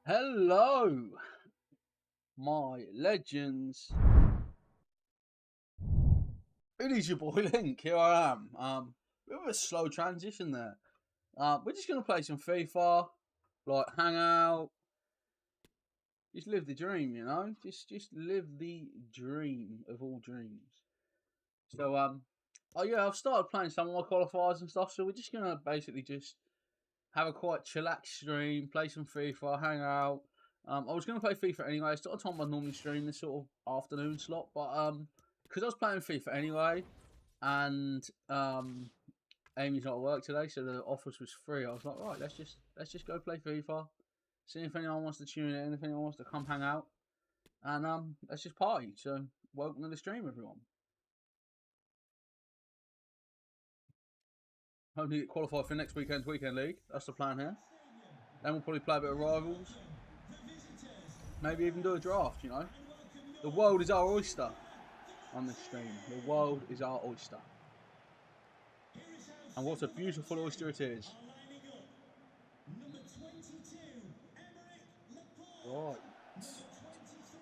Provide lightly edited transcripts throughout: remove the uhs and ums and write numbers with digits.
Hello, my legends. It is your boy Link. Here I am. Bit of a slow transition there. We're just gonna play some FIFA, like Hangout. Just live the dream, you know. Just live the dream of all dreams. So oh yeah, I've started playing some of my qualifiers and stuff. So we're just gonna basically just have a quite chillax stream, play some FIFA, hang out. I was going to play FIFA anyway. It's not a time I normally stream this sort of afternoon slot, but because I was playing FIFA anyway, and Amy's not at work today, so the office was free. I was like, right, let's just go play FIFA, see if anyone wants to tune in, if anyone wants to come hang out, and let's just party. So welcome to the stream, everyone. Hope to get qualified for next weekend's weekend league. That's the plan here. Then we'll probably play a bit of rivals. Maybe even do a draft, you know. The world is our oyster on this stream. The world is our oyster. And what a beautiful oyster it is. Right.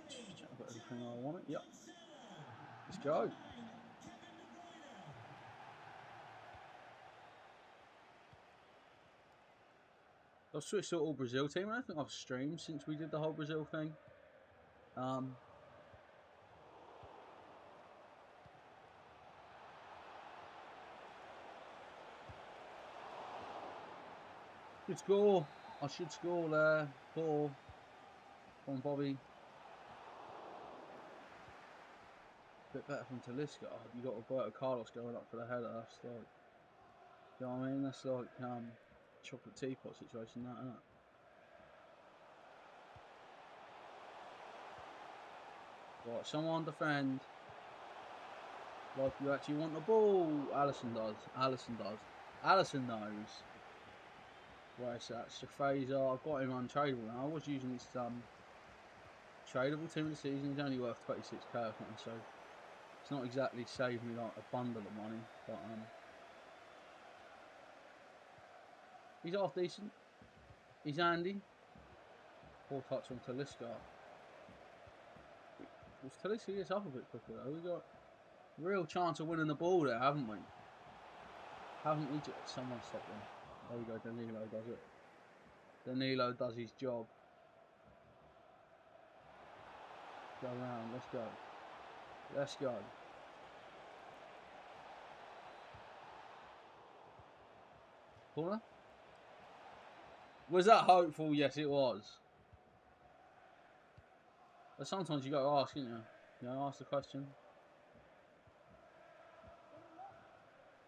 Check I've got everything I want it. Yep. Let's go. I've switched to all Brazil team. I don't think I've streamed since we did the whole Brazil thing. Good score. I should score there. Come on, Bobby. Bit better from Talisca. Oh, you got Roberto Carlos going up for the header. That's like, you know what I mean? That's like chocolate teapot situation, that, isn't it? Right, someone defend. Like you actually want the ball. Allison does. Allison does. Allison knows. Where's that? Shafazer. I've got him untradeable now. I was using his tradable team of the season. He's only worth 26k or something, so it's not exactly saved me like a bundle of money. But he's half decent. He's handy. Poor touch on Talisca. Talisca gets up a bit quicker though. We got real chance of winning the ball there, haven't we? Haven't we? Someone stop him. There we go. Danilo does it. Danilo does his job. Go around. Let's go. Let's go. Corner. Was that hopeful? Yes, it was. But sometimes you got to ask, you know. You know, ask the question.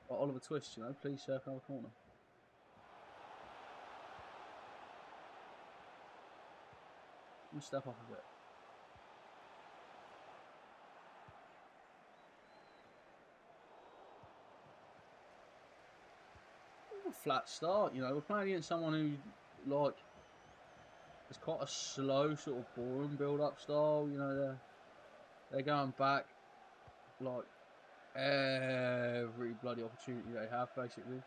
Like Oliver Twist, you know. Please circle the corner. Let me step up a bit. A flat start, you know. We're playing against someone who, like, it's quite a slow, sort of boring build-up style. You know, they're going back like every bloody opportunity they have, basically.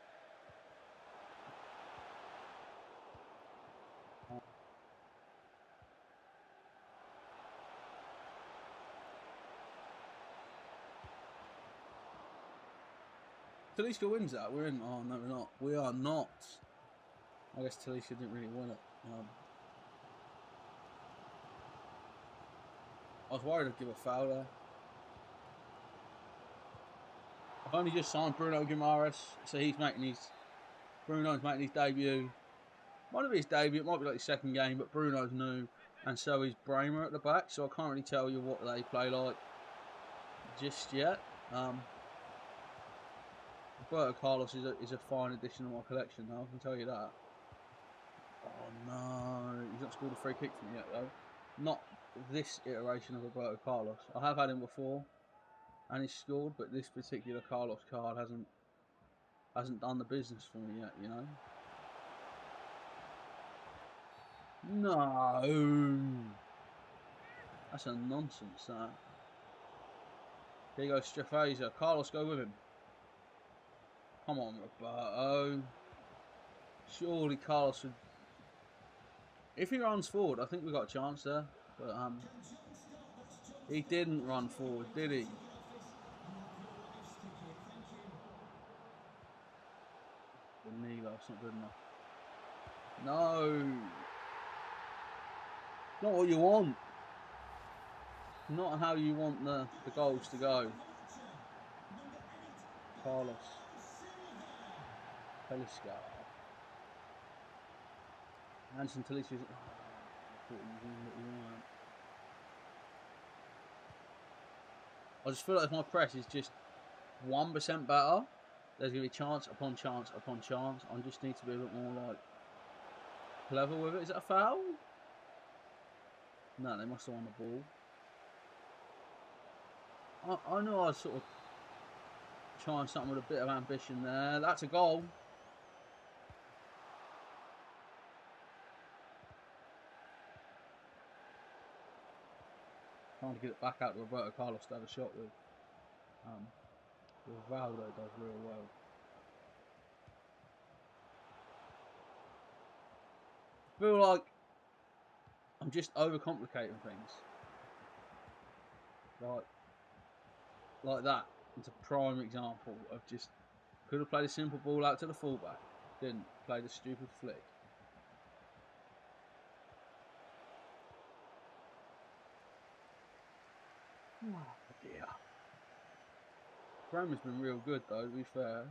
Talisca wins that. We're in. Oh no, we're not. We are not. I guess Talisca didn't really win it. I was worried I'd give a foul there. I've only just signed Bruno Guimaraes, so Bruno's making his debut. Might be his debut. It might be like his second game, but Bruno's new, and so is Bramer at the back. So I can't really tell you what they play like just yet. Roberto Carlos is a fine addition to my collection now, I can tell you that. Oh no, he's not scored a free kick for me yet though. Not this iteration of Roberto Carlos. I have had him before and he's scored, but this particular Carlos card hasn't done the business for me yet, you know. No, that's a nonsense, that. Here goes Strafazer. Carlos, go with him. Come on, Roberto. Surely Carlos would... If he runs forward, I think we got a chance there. But he didn't run forward, did he? Danilo, it's not good enough. No. Not what you want. Not how you want the goals to go. Carlos. Talisca. Hansen Talisca. I just feel like if my press is just 1% better, there's going to be chance upon chance upon chance. I just need to be a bit more like clever with it. Is that a foul? No, they must have won the ball. I know I was sort of trying something with a bit of ambition there. That's a goal. Trying to get it back out to Roberto Carlos to have a shot with. Rivaldo does real well. I feel like I'm just overcomplicating things. Like that. It's a prime example of just could have played a simple ball out to the fullback. Didn't. Played a stupid flick. Oh dear. Graham has been real good though, to be fair.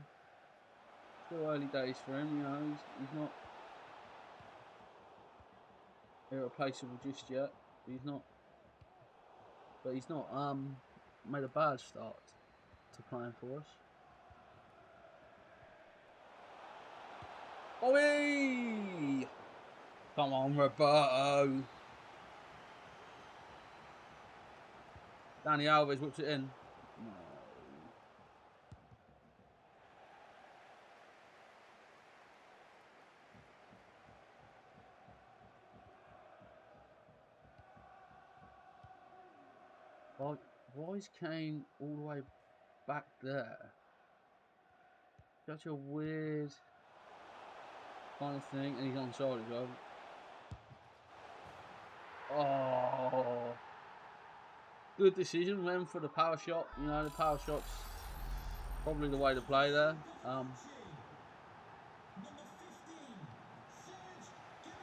Still early days for him, you know, he's not irreplaceable just yet. He's not made a bad start to playing for us. Oi! Come on, Roberto. Danny Alves whips it in. No. Why is Kane all the way back there? Such a weird kind of thing, and he's onside as well. Oh, good decision then for the power shot. You know, the power shot's probably the way to play there.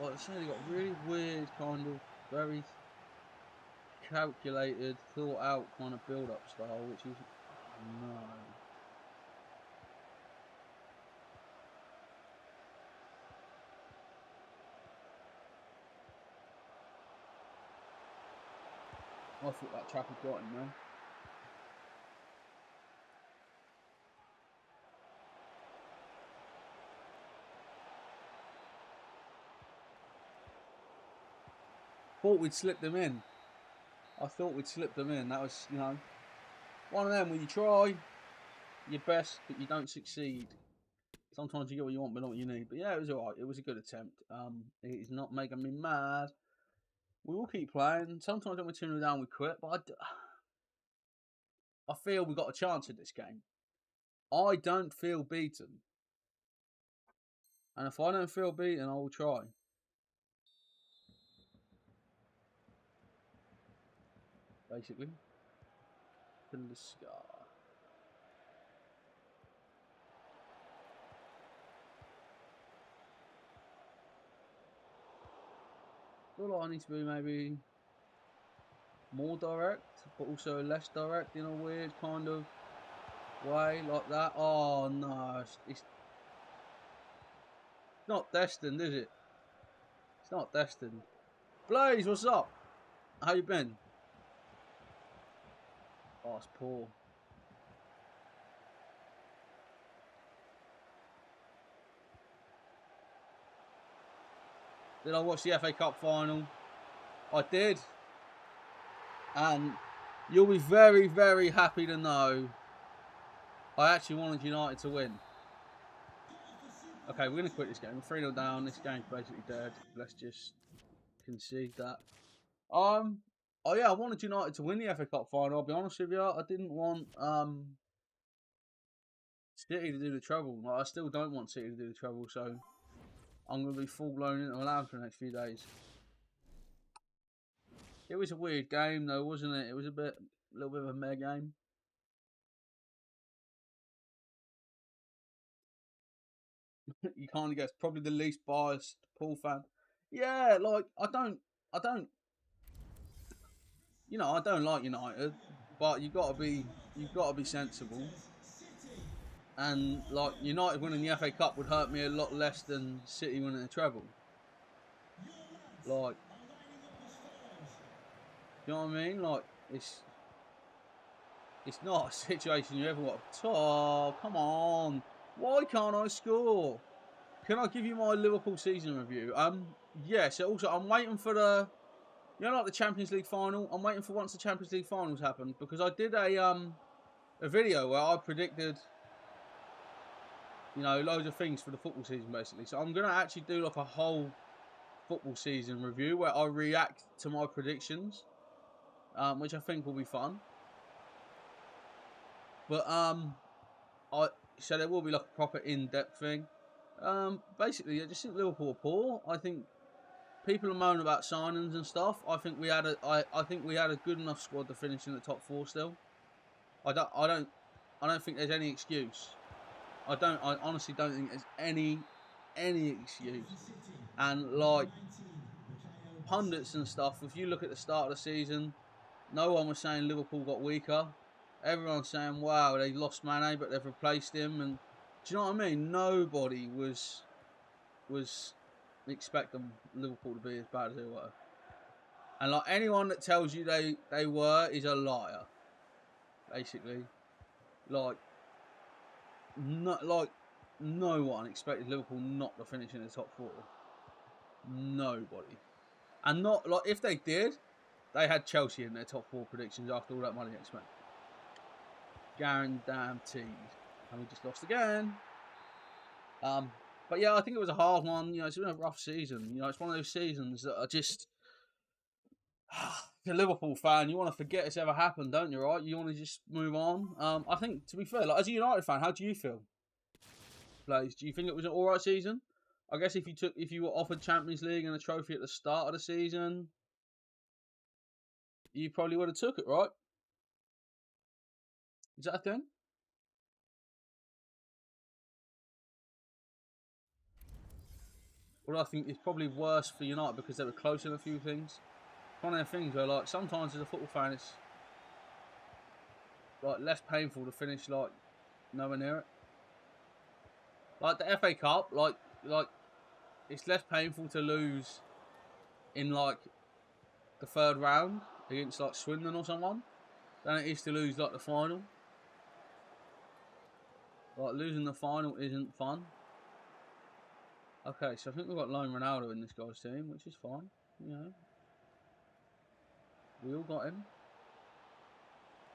Like I say, they got really weird kind of very calculated, thought out kind of build up style, which is no. I thought that chap had got him there. Thought we'd slipped them in. I thought we'd slipped them in. That was, you know, one of them where you try your best, but you don't succeed. Sometimes you get what you want, but not what you need. But yeah, it was alright. It was a good attempt. It is not making me mad. We will keep playing. Sometimes when we turn it down, we quit. But I feel we got a chance in this game. I don't feel beaten. And if I don't feel beaten, I will try. Basically. I feel like I need to be maybe more direct, but also less direct in a weird kind of way, like that. Oh no, it's not destined, is it? It's not destined. Blaze, what's up? How you been? Oh, it's poor. Did I watch the FA Cup final? I did. And you'll be very, very happy to know I actually wanted United to win. Okay, we're going to quit this game. We're 3-0 down. This game's basically dead. Let's just concede that. Oh yeah, I wanted United to win the FA Cup final. I'll be honest with you. I didn't want City to do the treble. Like, I still don't want City to do the treble. So I'm going to be full blown into Milan for the next few days. It was a weird game though, wasn't it? It was a little bit of a meh game. You kind of guess, probably the least biased Paul fan. Yeah, like I don't, I don't like United, but you've got to be sensible. And like United winning the FA Cup would hurt me a lot less than City winning the treble. Like, you know what I mean? Like, it's not a situation you ever want. Oh, come on! Why can't I score? Can I give you my Liverpool season review? Yeah. So also, I'm waiting for the, like the Champions League final. I'm waiting for once the Champions League finals happen because I did a video where I predicted, loads of things for the football season basically. So I'm gonna actually do like a whole football season review where I react to my predictions, which I think will be fun. But so there will be like a proper in-depth thing. Basically, I just think Liverpool are poor. I think people are moaning about signings and stuff. I think we had a good enough squad to finish in the top 4 still. I don't think there's any excuse. I honestly don't think there's any excuse. And like pundits and stuff, if you look at the start of the season, no one was saying Liverpool got weaker. Everyone's saying, wow, they lost Mane, but they've replaced him. And do you know what I mean? Nobody was expecting Liverpool to be as bad as they were. And like anyone that tells you they were is a liar. Basically, no one expected Liverpool not to finish in the top 4. Nobody. And not like if they did, they had Chelsea in their top 4 predictions after all that money they spent. Guaranteed. And we just lost again. But yeah, I think it was a hard one. It's been a rough season. It's one of those seasons that are just. The Liverpool fan, you want to forget it's ever happened, don't you? Right? You want to just move on. I think, to be fair, like as a United fan, how do you feel? Like, do you think it was an alright season? I guess if you were offered Champions League and a trophy at the start of the season, you probably would have took it, right? Is that a thing? Well, I think it's probably worse for United because they were close in a few things. One of the things where, like, sometimes as a football fan, it's like less painful to finish like nowhere near it. Like the FA Cup, like it's less painful to lose in like the 3rd round against like Swindon or someone than it is to lose like the final. Like losing the final isn't fun. Okay, so I think we've got lone Ronaldo in this guy's team, which is fine. We all got him.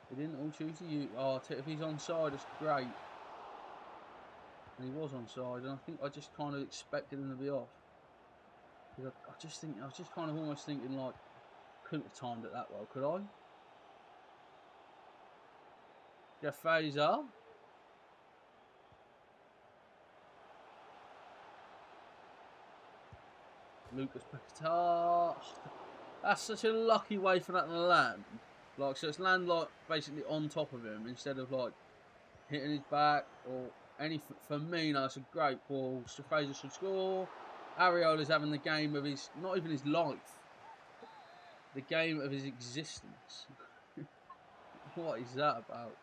They didn't all choose you. Oh, if he's onside, it's great. And he was onside, and I just kind of expected him to be off. I was just kind of almost thinking like, couldn't have timed it that well, could I? Jeff Fazer. Lucas Paquetá. That's such a lucky way for that to land. Like, so it's land like basically on top of him instead of like hitting his back or anything. Firmino, it's a great ball. Fraser should score. Areola's having the game of his, not even his life, the game of his existence. What is that about?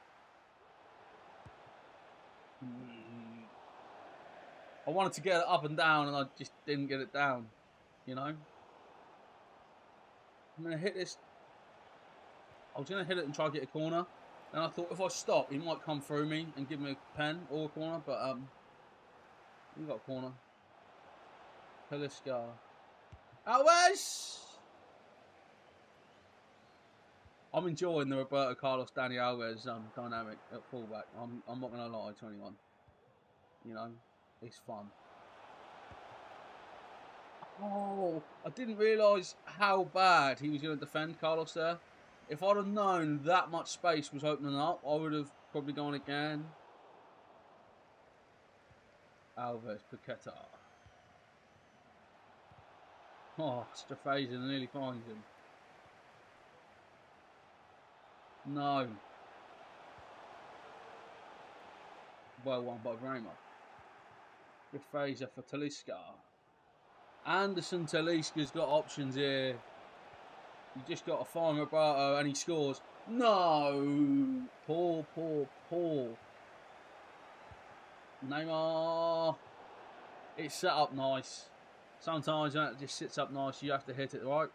I wanted to get it up and down and I just didn't get it down. I'm going to hit this. I was going to hit it and try to get a corner. And I thought if I stop, he might come through me and give me a pen or a corner. But we got a corner. Peliska. Alves! I'm enjoying the Roberto Carlos, Dani Alves dynamic at fullback. I'm not going to lie to anyone. It's fun. Oh, I didn't realise how bad he was going to defend Carlos there. If I'd have known that much space was opening up, I would have probably gone again. Alves, Paquetá. Oh, Strafazer nearly finds him. No. Well won by Raymer. Strafazer for Talisca. Anderson Talisca's got options here. You just got to find Roberto and he scores. No! Poor. Neymar. It's set up nice. Sometimes when it just sits up nice, you have to hit it right.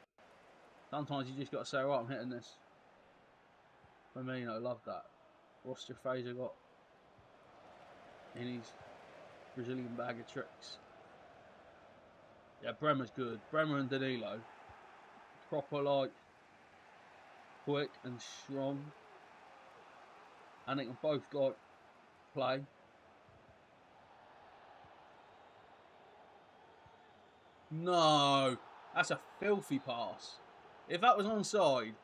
Sometimes you just got to say, right, I'm hitting this. Firmino, love that. What's Strafazer got in his Brazilian bag of tricks? Yeah, Bremer's good. Bremer and Danilo. Proper, like, quick and strong. And they can both, like, play. No. That's a filthy pass. If that was onside.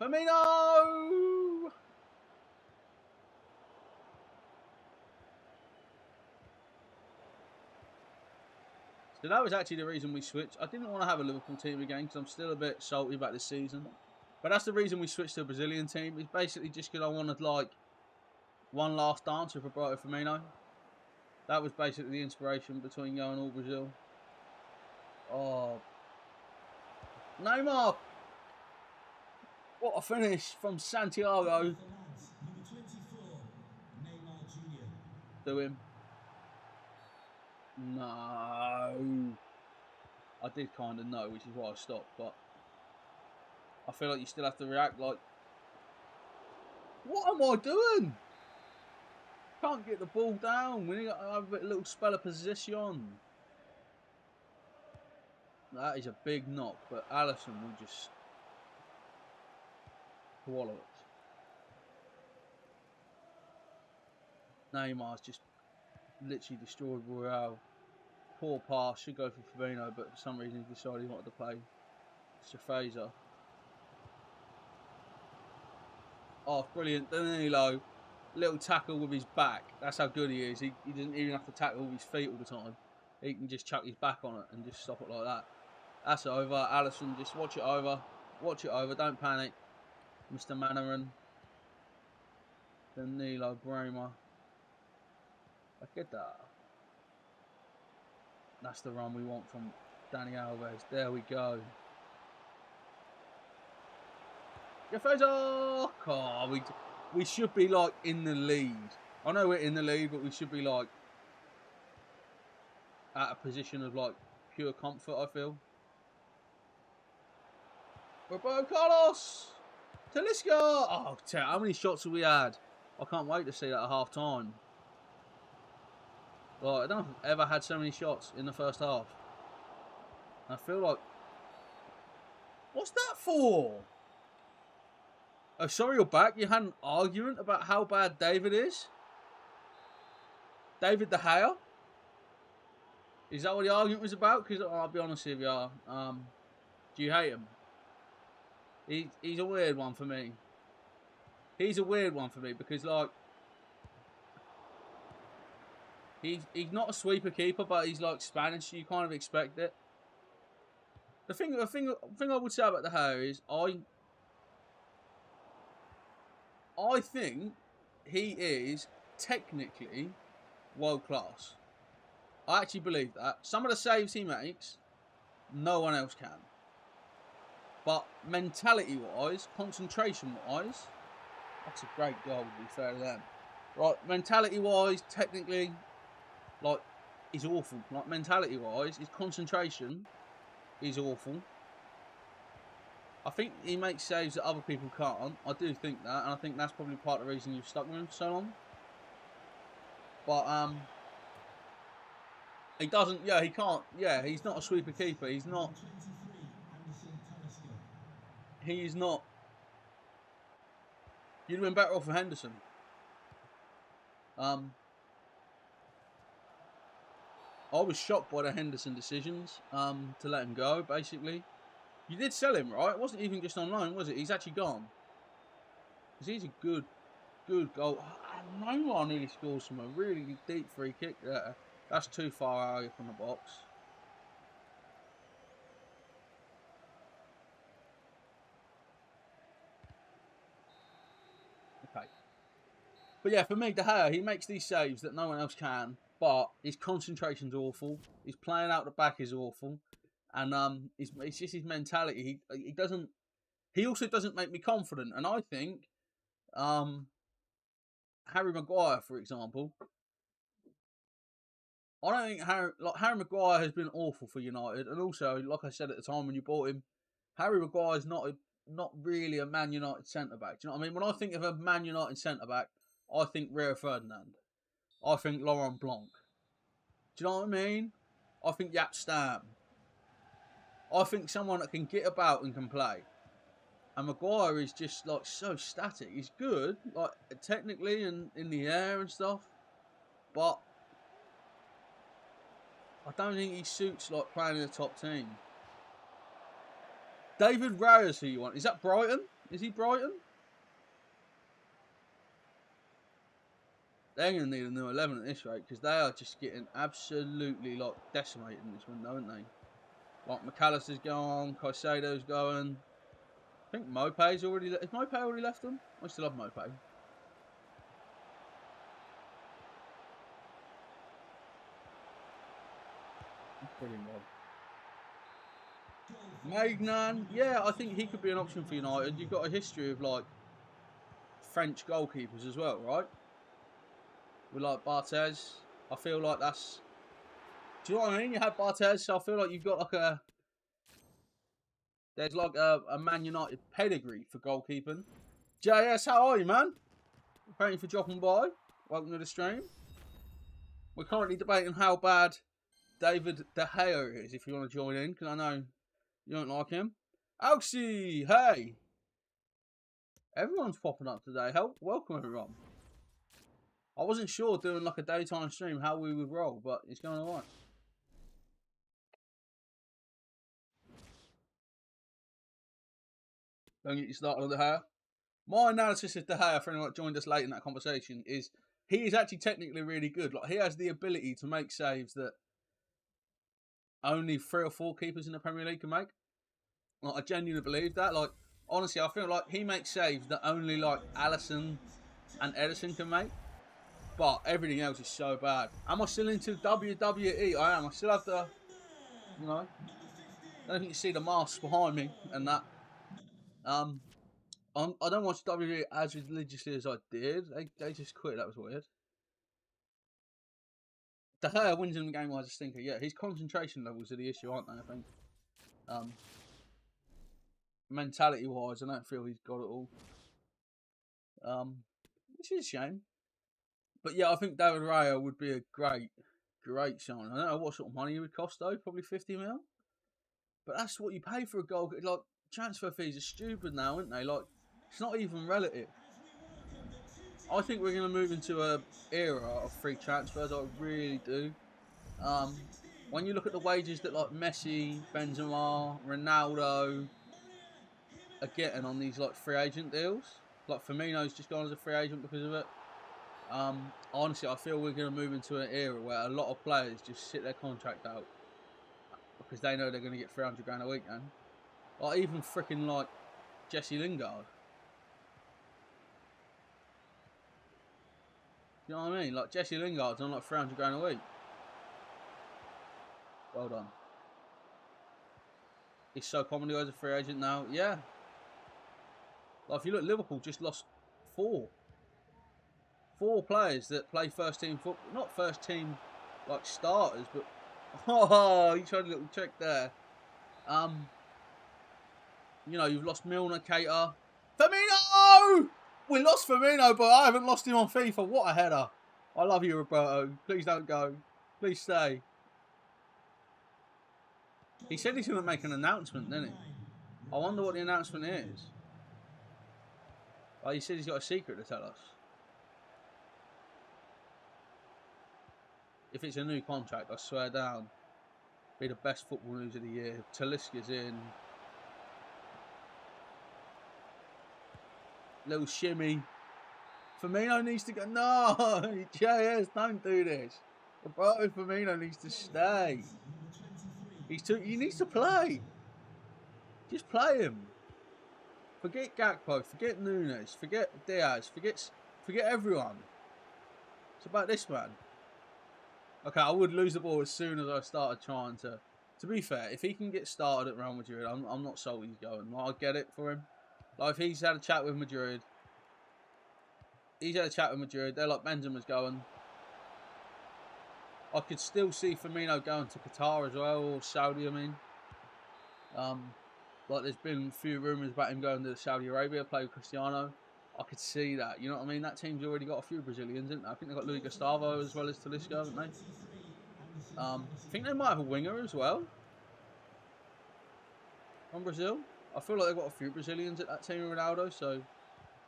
Firmino! So that was actually the reason we switched. I didn't want to have a Liverpool team again because I'm still a bit salty about this season. But that's the reason we switched to a Brazilian team. It's basically just because I wanted, like, one last dance with Roberto Firmino. That was basically the inspiration between going all Brazil. Oh. Neymar! What a finish from Santiago. To him. No. I did kind of know, which is why I stopped, but I feel like you still have to react like, what am I doing? Can't get the ball down. We need to have a little spell of position. That is a big knock, but Alisson will just swallow it. Neymar's just literally destroyed Royale. Poor pass, should go for Firmino, but for some reason he decided he wanted to play Strafazer. Oh, brilliant. Danilo, little tackle with his back. That's how good he is. He doesn't even have to tackle with his feet all the time. He can just chuck his back on it and just stop it like that. That's over. Alisson, just watch it over. Watch it over. Don't panic. Mr. Manarin. Danilo, Bremer. Look at that. That's the run we want from Dani Alves. There we go. Strafazer! Oh, we should be like in the lead. I know we're in the lead, but we should be like at a position of like pure comfort, I feel. Roberto Carlos! Talisca! Oh, how many shots have we had? I can't wait to see that at half time. Like, I don't know if I've ever had so many shots in the first half. I feel like... What's that for? Oh, sorry you're back. You had an argument about how bad David is? David De Gea? Is that what the argument was about? Because I'll be honest with you, do you hate him? He's a weird one for me. He's a weird one for me because, like, he's not a sweeper keeper, but he's like Spanish, so you kind of expect it. The thing I would say about De Gea is I think he is technically world class. I actually believe that. Some of the saves he makes, no one else can. But mentality-wise, concentration-wise, that's a great goal, to be fair to them. Right, mentality-wise, technically, like, he's awful. Like, mentality-wise, his concentration is awful. I think he makes saves that other people can't. I do think that, and I think that's probably part of the reason you've stuck with him for so long. But, he doesn't, yeah, he can't, yeah, he's not a sweeper keeper. He's not. He's not. You'd have been better off with Henderson. I was shocked by the Henderson decisions to let him go, basically. You did sell him, right? It wasn't even just on loan, was it? He's actually gone. Because he's a good goal. Neymar nearly scores from a really deep free kick there. That's too far out from the box. Okay. But yeah, for me, De Gea, he makes these saves that no one else can, but his concentration's awful. His playing out the back is awful. And it's just his mentality. He doesn't. He also doesn't make me confident. And I think Harry Maguire, for example, I don't think Harry Maguire has been awful for United. And also, like I said at the time when you bought him, Harry Maguire is not really a Man United centre back. Do you know what I mean? When I think of a Man United centre back, I think Rio Ferdinand. I think Laurent Blanc. Do you know what I mean? I think Yap Stam. I think someone that can get about and can play. And Maguire is just like so static. He's good, like technically and in the air and stuff, but I don't think he suits like playing in the top team. David Raya, who you want? Is that Brighton? Is he Brighton? They're going to need a new 11 at this rate because they are just getting absolutely like decimated in this window, aren't they? Like McAllister's gone, Caicedo's going. I think Mope's already. Has Mope already left them? I still love Mope. Brilliant, Magnan, yeah, I think he could be an option for United. You've got a history of like French goalkeepers as well, right? With like Barthez, I feel like that's. Do you know what I mean? You had Barthez, so I feel like you've got like a. There's like a Man United pedigree for goalkeeping. JS, how are you, man? Thank you for dropping by. Welcome to the stream. We're currently debating how bad David De Gea is, if you want to join in, because I know you don't like him. Alxie, hey! Everyone's popping up today. Welcome, everyone. I wasn't sure doing like a daytime stream how we would roll, but it's going alright. Don't get you started on De Gea. My analysis of De Gea, for anyone that joined us late in that conversation, is he is actually technically really good. Like he has the ability to make saves that only 3 or 4 keepers in the Premier League can make. Like I genuinely believe that. Like honestly, I feel like he makes saves that only like Alisson and Edison can make. But everything else is so bad. Am I still into WWE? I am. I still have the, you know, I don't think you see the mask behind me and that. I don't watch WWE as religiously as I did. They just quit. That was weird. De Gea wins in the game as a stinker. Yeah, his concentration levels are the issue, aren't they? I think. Mentality-wise, I don't feel he's got it all. Which is a shame. But yeah, I think David Raya would be a great sign. I don't know what sort of money he would cost though. Probably 50 mil. But that's what you pay for a goal. Like transfer fees are stupid now, aren't they? Like it's not even relative. I think we're going to move into a era of free transfers. I really do. When you look at the wages that like Messi, Benzema, Ronaldo are getting on these like free agent deals, like Firmino's just gone as a free agent because of it. Honestly, I feel we're going to move into an era where a lot of players just sit their contract out because they know they're going to get 300 grand a week, man. Like even freaking like Jesse Lingard. You know what I mean? Like Jesse Lingard's on like 300 grand a week. Well done. He's so commonly as a free agent now. Yeah. Like if you look, Liverpool just lost 4 players that play first team football. Not first team like starters, but oh, you tried a little trick there. You know, you've lost Milner, Keita. Firmino! We lost Firmino, but I haven't lost him on FIFA. What a header. I love you, Roberto. Please don't go. Please stay. He said he's going to make an announcement, didn't he? I wonder what the announcement is. Oh, he said he's got a secret to tell us. If it's a new contract, I swear down, be the best football news of the year. Talisca's in. Little shimmy. Firmino needs to go. No, JS, don't do this. Roberto Firmino needs to stay. He needs to play. Just play him. Forget Gakpo. Forget Nunes. Forget Diaz. Forget everyone. It's about this man. Okay, I would lose the ball as soon as I started trying to. To be fair, if he can get started at Real Madrid, I'm not salty he's going. Like, I get it for him. Like, if he's had a chat with Madrid, they're like, Benzema's going. I could still see Firmino going to Qatar as well, or Saudi, I mean. Like, there's been a few rumours about him going to Saudi Arabia, play with Cristiano. I could see that, you know what I mean? That team's already got a few Brazilians, isn't it? I think they've got Luis Gustavo as well as Talisca, haven't they? I think they might have a winger as well from Brazil. I feel like they've got a few Brazilians at that team with Ronaldo, so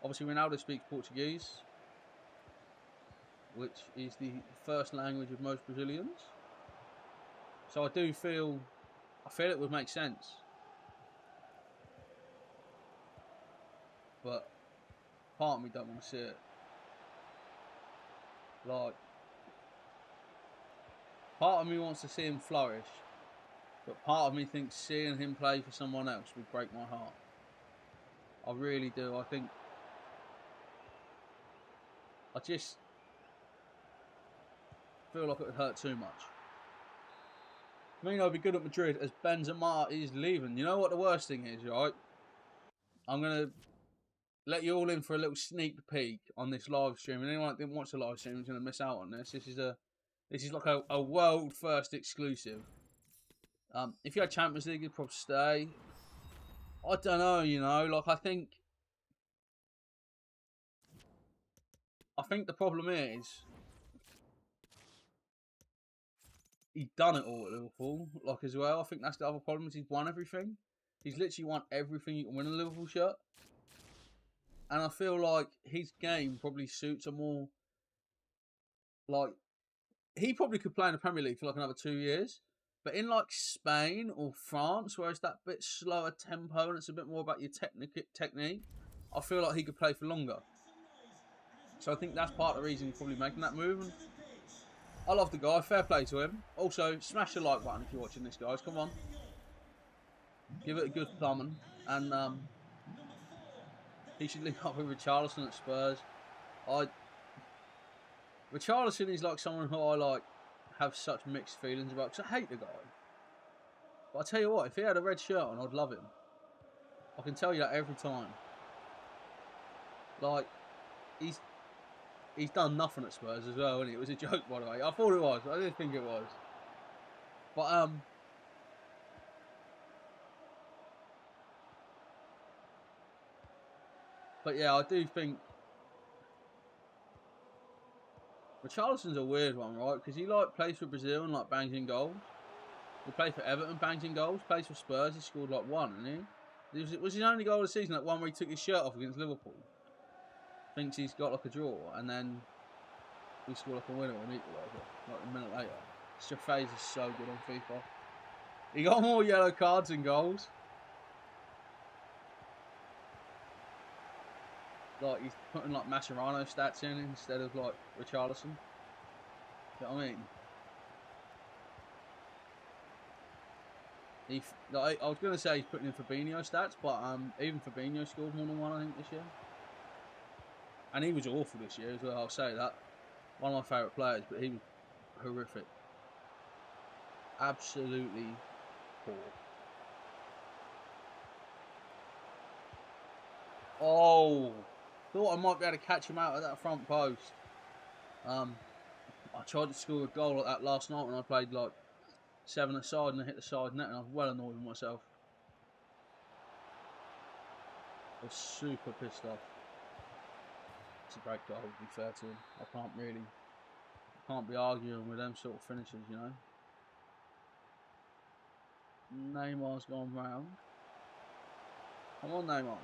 obviously Ronaldo speaks Portuguese, which is the first language of most Brazilians. So I feel it would make sense. But part of me don't want to see it. Like, part of me wants to see him flourish, but part of me thinks seeing him play for someone else would break my heart. I really do. I think I just feel like it would hurt too much. I mean, I'd be good at Madrid as Benzema is leaving. You know what the worst thing is, right? I'm going to let you all in for a little sneak peek on this live stream. And anyone that didn't watch the live stream is going to miss out on this. This is like a world first exclusive. If you had Champions League, you'd probably stay. I don't know, you know. Like, I think the problem is he's done it all at Liverpool, like, as well. I think that's the other problem, is he's won everything. He's literally won everything you can win a Liverpool shirt. And I feel like his game probably suits a more, like, he probably could play in the Premier League for like another 2 years. But in like Spain or France, where it's that bit slower tempo and it's a bit more about your technique, I feel like he could play for longer. So I think that's part of the reason he's probably making that move. And I love the guy. Fair play to him. Also, smash the like button if you're watching this, guys. Come on. Give it a good thumbing. And he should link up with Richarlison at Spurs. Richarlison is like someone who I like have such mixed feelings about, because I hate the guy. But I tell you what, if he had a red shirt on, I'd love him. I can tell you that every time. Like, he's done nothing at Spurs as well, and it was a joke, by the way. I thought it was. I didn't think it was. But yeah, I do think Richarlison's a weird one, right? Because he like plays for Brazil and like bangs in goals. He played for Everton, bangs in goals. Plays for Spurs, he scored like one, didn't he? It was his only goal of the season, that one where he took his shirt off against Liverpool. Thinks he's got like a draw, and then we scored like a winner or an equaliser like a minute later. Shafaze is so good on FIFA. He got more yellow cards than goals. Like, he's putting like Mascherano stats in instead of like Richarlison. You know what I mean? I was going to say he's putting in Fabinho stats, but even Fabinho scored more than one, I think, this year. And he was awful this year as well, I'll say that. One of my favourite players, but he was horrific. Absolutely poor. Oh, thought I might be able to catch him out at that front post. I tried to score a goal like that last night when I played like 7-a-side and I hit the side net, and I was well annoyed with myself. I was super pissed off. It's a great goal, to be fair to him. I can't be arguing with them sort of finishes, you know. Neymar's gone round. Come on, Neymar.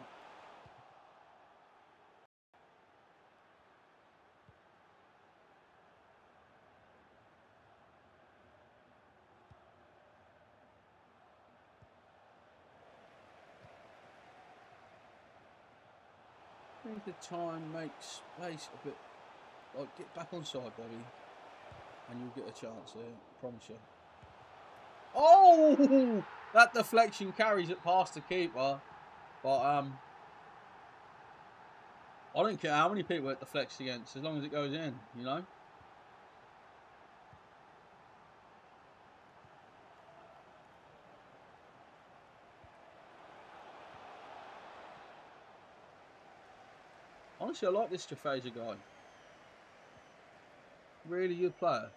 need to try and make space a bit. Like, get back on side, Bobby, and you'll get a chance here. I promise you. Oh, that deflection carries it past the keeper, but I don't care how many people it deflects against, as long as it goes in, you know. Honestly, I like this Jaffaza guy. Really good player.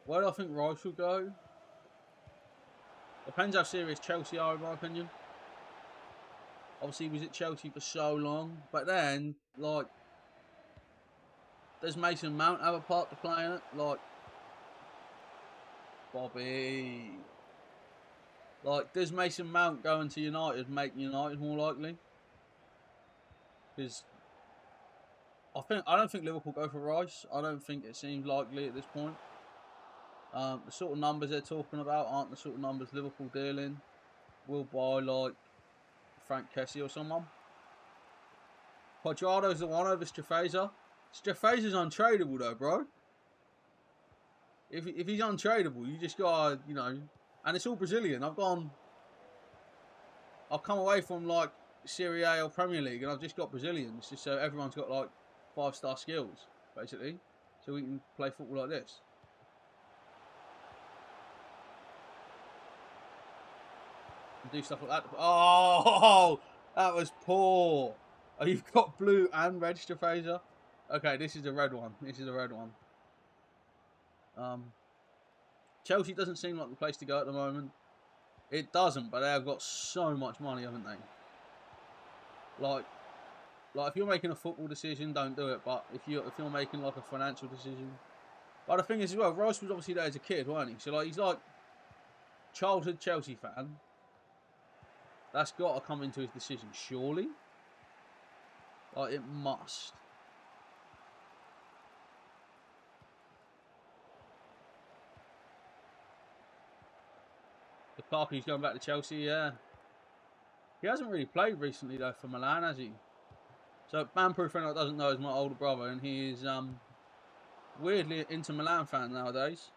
Where do I think Rice will go? Depends how serious Chelsea are, in my opinion. Obviously, he was at Chelsea for so long. But then, like, does Mason Mount have a part to play in it? Like, Bobby. Like, does Mason Mount going to United make United more likely? Because I don't think Liverpool go for Rice. I don't think it seems likely at this point. The sort of numbers they're talking about aren't the sort of numbers Liverpool deal in. We'll buy like Frank Kessie or someone. Quadrado's the one over Jaffaza. Jaffaza's untradeable though, bro. If he's untradeable, you just gotta, you know, and it's all Brazilian. I've come away from like Serie A or Premier League, and I've just got Brazilians, just so everyone's got like 5-star skills, basically, so we can play football like this. And do stuff like that. Oh, that was poor. Oh, you've got blue and red Jaffaza. Okay, this is a red one. Chelsea doesn't seem like the place to go at the moment. It doesn't, but they have got so much money, haven't they? Like if you're making a football decision, don't do it. But if you're making like a financial decision, but the thing is as well, Rice was obviously there as a kid, wasn't he? So like he's like childhood Chelsea fan. That's got to come into his decision, surely. Like it must. Lukaku's going back to Chelsea, yeah. He hasn't really played recently though for Milan, has he? So man-proof friend that doesn't know is my older brother, and he is weirdly Inter Milan fan nowadays.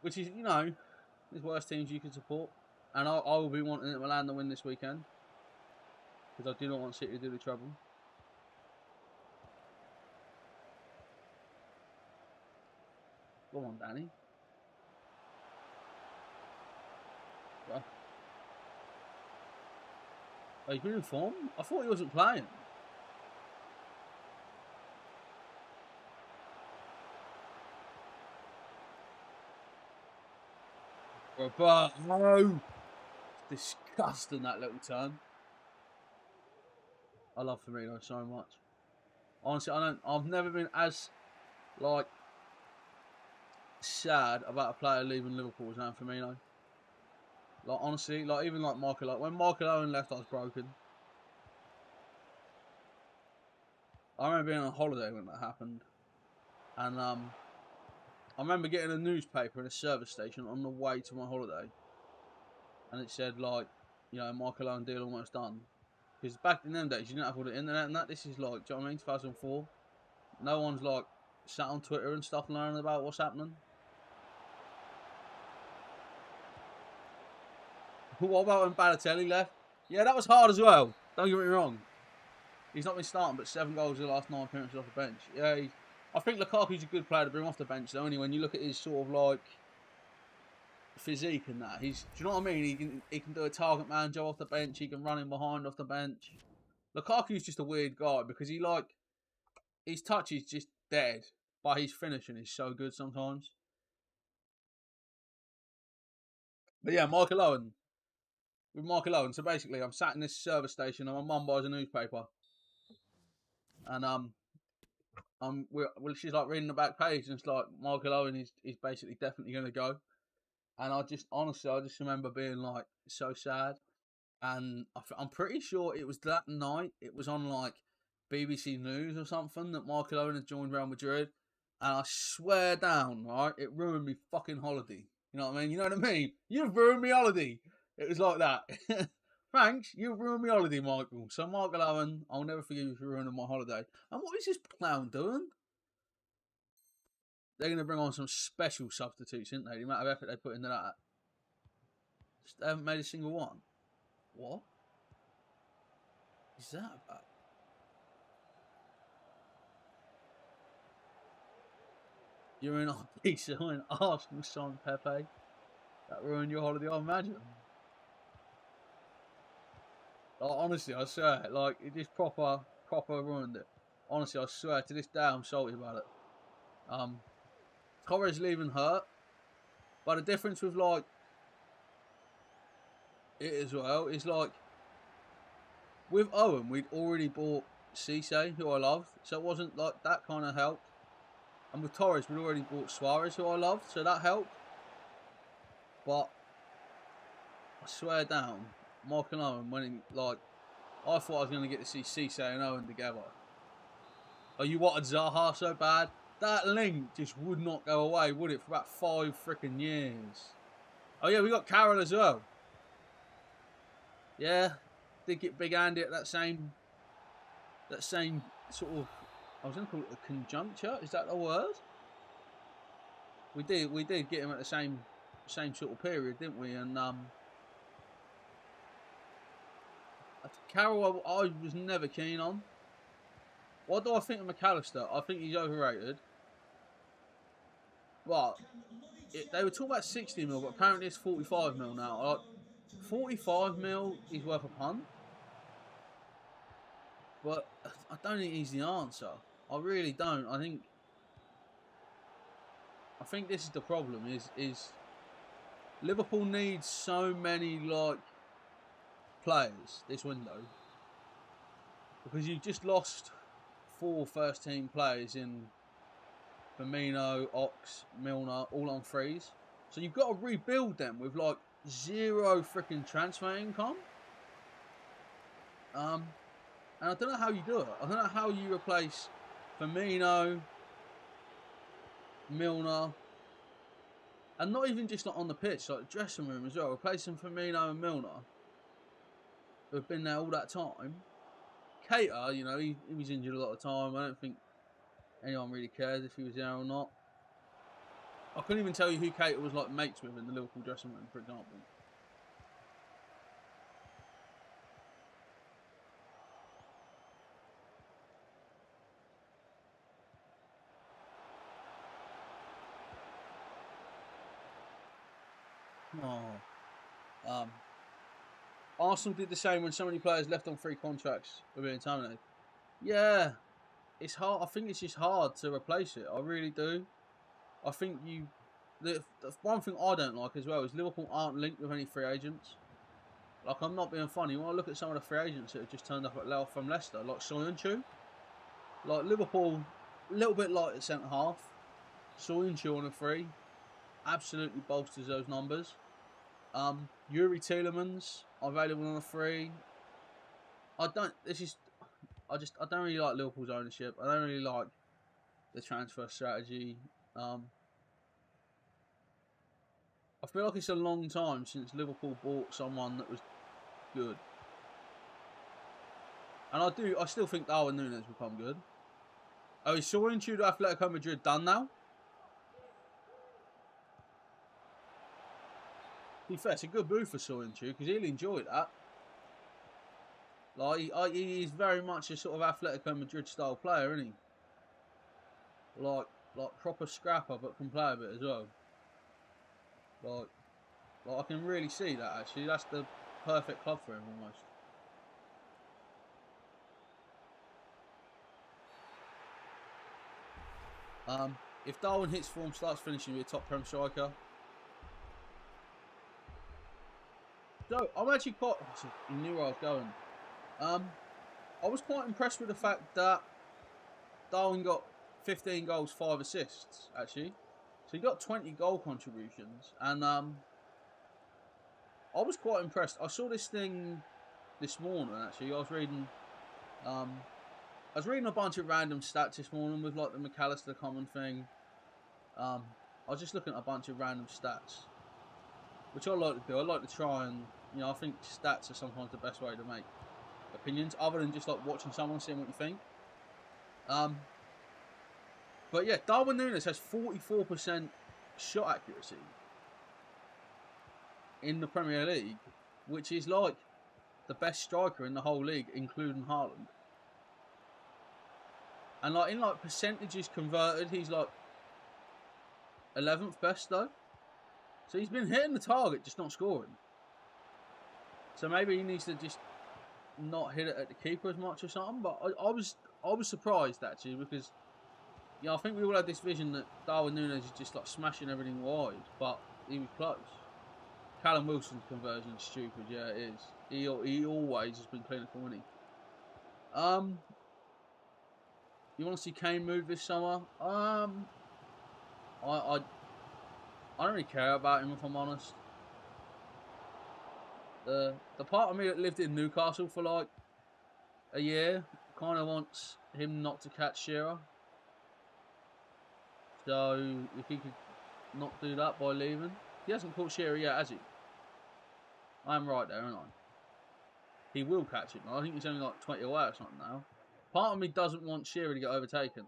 Which is, you know, there's worse teams you can support. And I will be wanting Inter Milan to win this weekend, because I do not want City to do the trouble. Go on, Danny. Well, oh, he's been in form? I thought he wasn't playing. But no! It's disgusting, that little turn. I love Firmino so much. Honestly, I've never been as, like, sad about a player leaving Liverpool as Firmino. Like, honestly, like, even like Michael Owen. When Michael Owen left, I was broken. I remember being on holiday when that happened. And, I remember getting a newspaper in a service station on the way to my holiday. And it said, like, you know, Michael Owen deal almost done. Because back in them days, you didn't have all the internet and that. This is like, do you know what I mean? 2004. No one's, like, sat on Twitter and stuff learning about what's happening. What about when Balotelli left? Yeah, that was hard as well. Don't get me wrong. He's not been starting, but 7 goals in the last 9 appearances off the bench. Yeah, I think Lukaku's a good player to bring off the bench, though. Only when you look at his sort of like physique and that, do you know what I mean? He can do a target man job off the bench. He can run in behind off the bench. Lukaku's just a weird guy because his touch is just dead, but his finishing is so good sometimes. But yeah, Michael Owen. With Michael Owen, so basically, I'm sat in this service station, and my mum buys a newspaper, and she's like reading the back page, and it's like Michael Owen is basically definitely going to go, and I just remember being like so sad, and I'm pretty sure it was that night. It was on like BBC News or something that Michael Owen had joined Real Madrid, And I swear down, right, it ruined me fucking holiday. You know what I mean? You know what I mean? You've ruined me holiday. It was like that. Thanks, you've ruined me holiday, Michael. So, Michael Owen, I'll never forgive you for ruining my holiday. And what is this clown doing? They're going to bring on some special substitutes, aren't they? The amount of effort they put into that. Just, they haven't made a single one. What is that about? You're in our pizza in Arsenal, son Pepe. That ruined your holiday, I imagine. Like, honestly, I swear, like, it just proper ruined it. Honestly, I swear, to this day, I'm salty about it. Torres leaving hurt, but the difference with, like, it as well is, like, with Owen, we'd already bought Cisse, who I loved, so it wasn't, like, that kind of helped. And with Torres, we'd already bought Suarez, who I loved, so that helped. But, I swear down, Michael Owen, when he, like, I thought I was going to get to see Cisse and Owen together. Oh, you wanted Zaha so bad? That link just would not go away, would it, for about 5 freaking years? Oh yeah, we got Carroll as well. Yeah, did get Big Andy at that same sort of, I was going to call it a conjuncture. Is that the word? We did get him at the same sort of period, didn't we? And Carroll, I was never keen on. What do I think of McAllister? I think he's overrated. But they were talking about 60 mil, but apparently it's 45 mil now. Like, 45 mil is worth a punt. But I don't think he's the answer. I really don't. I think this is the problem. Is Liverpool needs so many like players this window, because you've just lost 4 first team players in Firmino, Ox, Milner, all on freeze. So you've got to rebuild them with like 0 freaking transfer income. And I don't know how you do it. I don't know how you replace Firmino, Milner, and not even just like on the pitch, like dressing room as well. Replacing Firmino and Milner, who have been there all that time. Keita, you know, he was injured a lot of time. I don't think anyone really cared if he was there or not. I couldn't even tell you who Keita was like mates with in the Liverpool dressing room, for example. Oh. Arsenal did the same when so many players left on free contracts were being terminated. Yeah, it's hard. I think it's just hard to replace it. I really do. I think the one thing I don't like as well is Liverpool aren't linked with any free agents. Like, I'm not being funny. When I look at some of the free agents that have just turned up from Leicester, like Soyuncu, like Liverpool, a little bit light at centre half. Soyuncu on a free, absolutely bolsters those numbers. Yuri Tielemans available on a free. I don't really like Liverpool's ownership. I don't really like the transfer strategy. I feel like it's a long time since Liverpool bought someone that was good. And I still think Darwin Núñez will become good. Oh, is Soyuncu to Atletico Madrid done now? To be fair, it's a good move for Soyuncu because he'll enjoy that. Like, he's very much a sort of Atletico Madrid style player, isn't he? Like proper scrapper, but can play a bit as well. Like I can really see that actually. That's the perfect club for him almost. If Darwin hits form, starts finishing, with a top Prem striker. So I'm actually quite. You knew where I was going. I was quite impressed with the fact that Darwin got 15 goals, 5 assists actually. So he got 20 goal contributions, and I was quite impressed. I saw this thing this morning actually. I was reading I was reading a bunch of random stats this morning with like the McAllister common thing. I was just looking at a bunch of random stats, which I like to do. I like to try and, you know, I think stats are sometimes the best way to make opinions, other than just like watching someone, seeing what you think. But yeah, Darwin Núñez has 44% shot accuracy in the Premier League, which is like the best striker in the whole league, including Haaland. And like in like percentages converted, he's like 11th best though. So he's been hitting the target, just not scoring. So maybe he needs to just not hit it at the keeper as much or something. But I was surprised actually, because I think we all had this vision that Darwin Núñez is just like smashing everything wide, but he was close. Callum Wilson's conversion is stupid, yeah it is. He always has been clinical, isn't he? You want to see Kane move this summer? I don't really care about him, if I'm honest. The part of me that lived in Newcastle for like a year kind of wants him not to catch Shearer. So if he could not do that by leaving, he hasn't caught Shearer yet, has he? I'm right there, aren't I? He will catch him. I think he's only like 20 away or something now. Part of me doesn't want Shearer to get overtaken.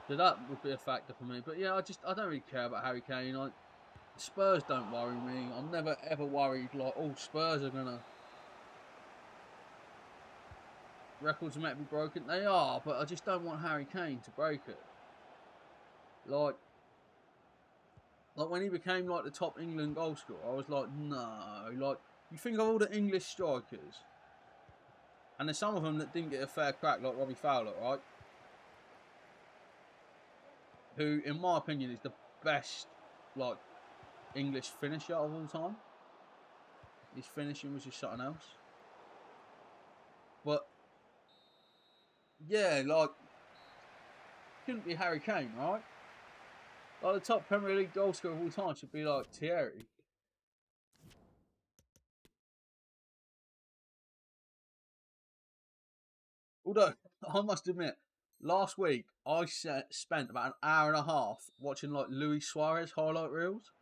So that would be a factor for me. But yeah, I don't really care about Harry Kane. Spurs don't worry me. I'm never ever worried like, oh, Spurs are gonna, records are meant to be broken. They are, but I just don't want Harry Kane to break it. Like when he became like the top England goal scorer, I was like, no. Like, you think of all the English strikers, and there's some of them that didn't get a fair crack, like Robbie Fowler, right? Who, in my opinion, is the best like English finisher of all time. His finishing was just something else. But yeah, like, couldn't be Harry Kane, right? Like, the top Premier League goal scorer of all time should be like Thierry. Although, I must admit, last week I spent about an hour and a half watching like Luis Suarez highlight reels.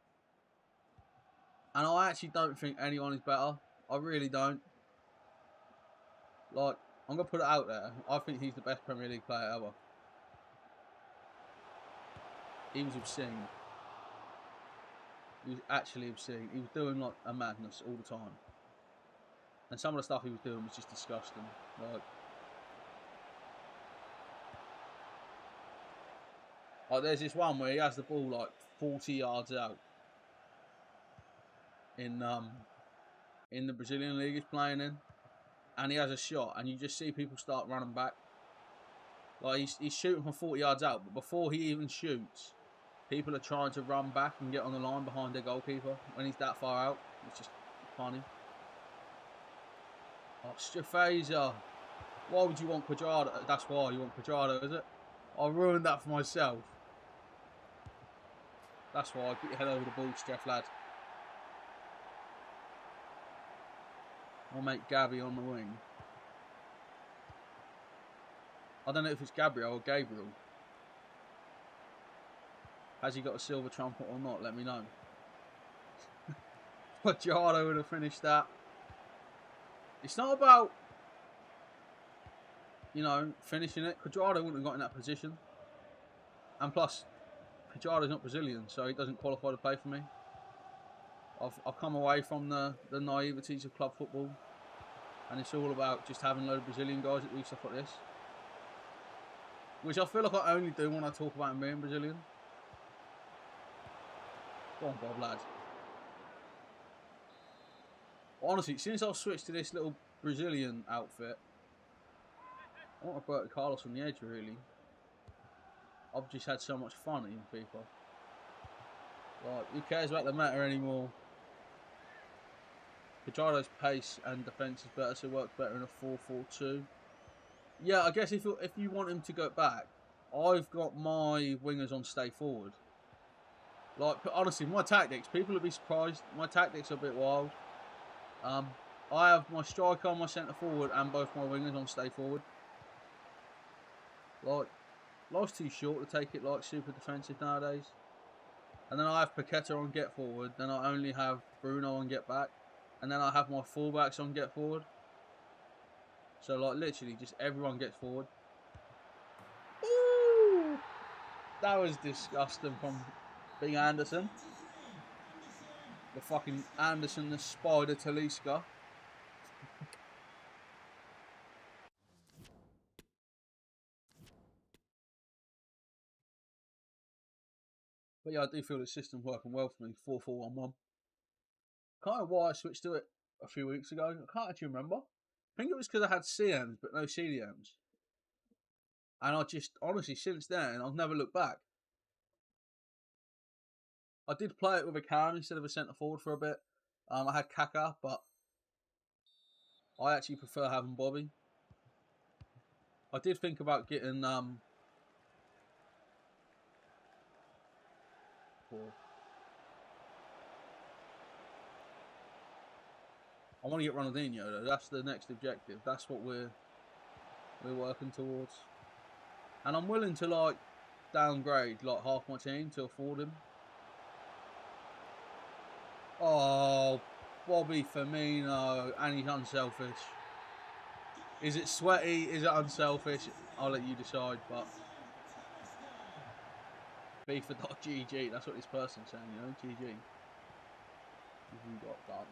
And I actually don't think anyone is better. I really don't. Like, I'm going to put it out there. I think he's the best Premier League player ever. He was obscene. He was actually obscene. He was doing like a madness all the time. And some of the stuff he was doing was just disgusting. Like there's this one where he has the ball like 40 yards out in the Brazilian league he's playing in, and he has a shot, and you just see people start running back. Like he's shooting from 40 yards out, but before he even shoots, people are trying to run back and get on the line behind their goalkeeper when he's that far out. It's just funny. Oh, Strafeza. Why would you want Quadrado? That's why you want Quadrado, is it? I ruined that for myself. That's why. Put your head over the ball, Streff lad. I'll make Gabby on the wing. I don't know if it's Gabriel or Gabriel. Has he got a silver trumpet or not? Let me know. Quadrado would have finished that. It's not about, you know, finishing it. Quadrado wouldn't have got in that position. And plus, Quadrado's not Brazilian, so he doesn't qualify to play for me. I've come away from the naiveties of club football, and it's all about just having a load of Brazilian guys that do stuff like this, which I feel like I only do when I talk about being Brazilian. Go on, Bob, lad. Honestly, since I've switched to this little Brazilian outfit, I want Roberto Carlos on the edge, really. I've just had so much fun in FIFA. Like, who cares about the meta anymore? Quadrado's pace and defence is better, so it works better in a 4-4-2. Yeah, I guess if you want him to go back, I've got my wingers on stay forward. Like, honestly, my tactics, people will be surprised. My tactics are a bit wild. I have my striker, my centre forward, and both my wingers on stay forward. Like, life's too short to take it like super defensive nowadays. And then I have Paqueta on get forward. Then I only have Bruno on get back. And then I have my fullbacks on get forward. So like literally just everyone gets forward. Ooh! That was disgusting from Big Anderson. The fucking Anderson the Spider Talisca. But yeah, I do feel the system's working well for me. 4-4-1-1. Kind of why I switched to it a few weeks ago. I can't actually remember. I think it was because I had CMs but no CDMs. And I just, honestly, since then, I've never looked back. I did play it with a Cam instead of a centre forward for a bit. I had Kaka, but I actually prefer having Bobby. I did think about getting I want to get Ronaldinho though. That's the next objective. That's what we're working towards. And I'm willing to like downgrade like half my team to afford him. Oh, Bobby Firmino, and he's unselfish. Is it sweaty? Is it unselfish? I'll let you decide, but FIFA.gg, that's what this person's saying, you know, GG. You got done.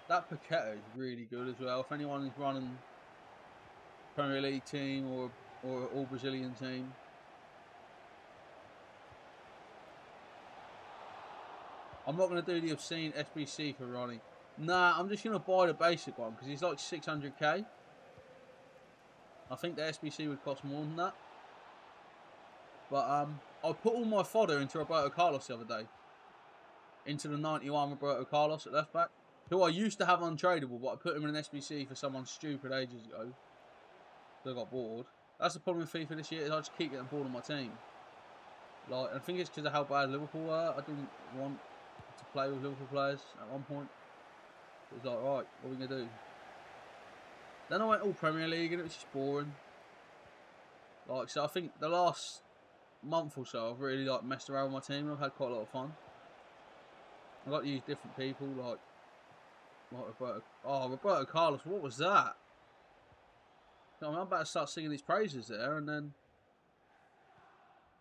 That Paqueta is really good as well. If anyone is running Premier League team or all Brazilian team. I'm not going to do the obscene SBC for Ronnie. Nah, I'm just going to buy the basic one because he's like 600k. I think the SBC would cost more than that. But I put all my fodder into Roberto Carlos the other day. Into the 91 Roberto Carlos at left back. Who I used to have untradeable, but I put him in an SBC for someone stupid ages ago. So I got bored. That's the problem with FIFA this year, is I just keep getting bored of my team. Like, I think it's because of how bad Liverpool were. I didn't want to play with Liverpool players at one point. It was like, right, what are we going to do? Then I went all Premier League and it was just boring. Like, so I think the last month or so I've really like messed around with my team. I've had quite a lot of fun. I got to use different people, like Roberto Carlos, what was that? I'm about to start singing his praises there, and then.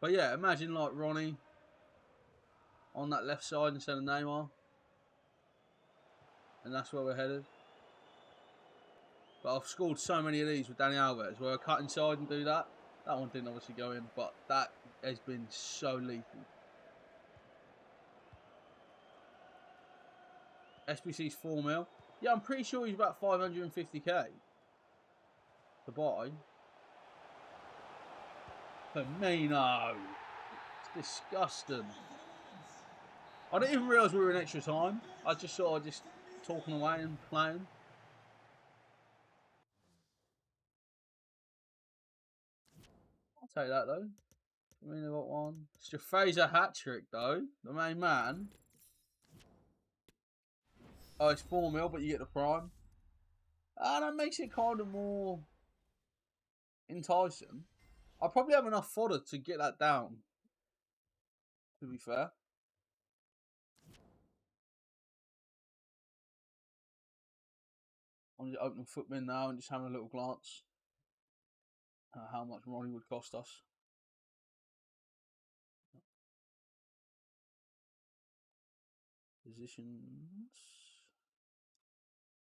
But yeah, imagine like Ronnie on that left side instead of Neymar, and that's where we're headed. But I've scored so many of these with Dani Alves where I cut inside and do that. That one didn't obviously go in, but that has been so lethal. SBC's 4 mil. Yeah, I'm pretty sure he's about 550k to buy. Firmino. It's disgusting. I didn't even realise we were in extra time. I just saw just talking away and playing. I'll take that though. Firmino got one. It's your Fraser hat trick though. The main man. Oh, it's 4 mil, but you get the prime. That makes it kind of more enticing. I probably have enough fodder to get that down. To be fair. I'm just opening Footman now and just having a little glance at how much Ronnie would cost us. Positions.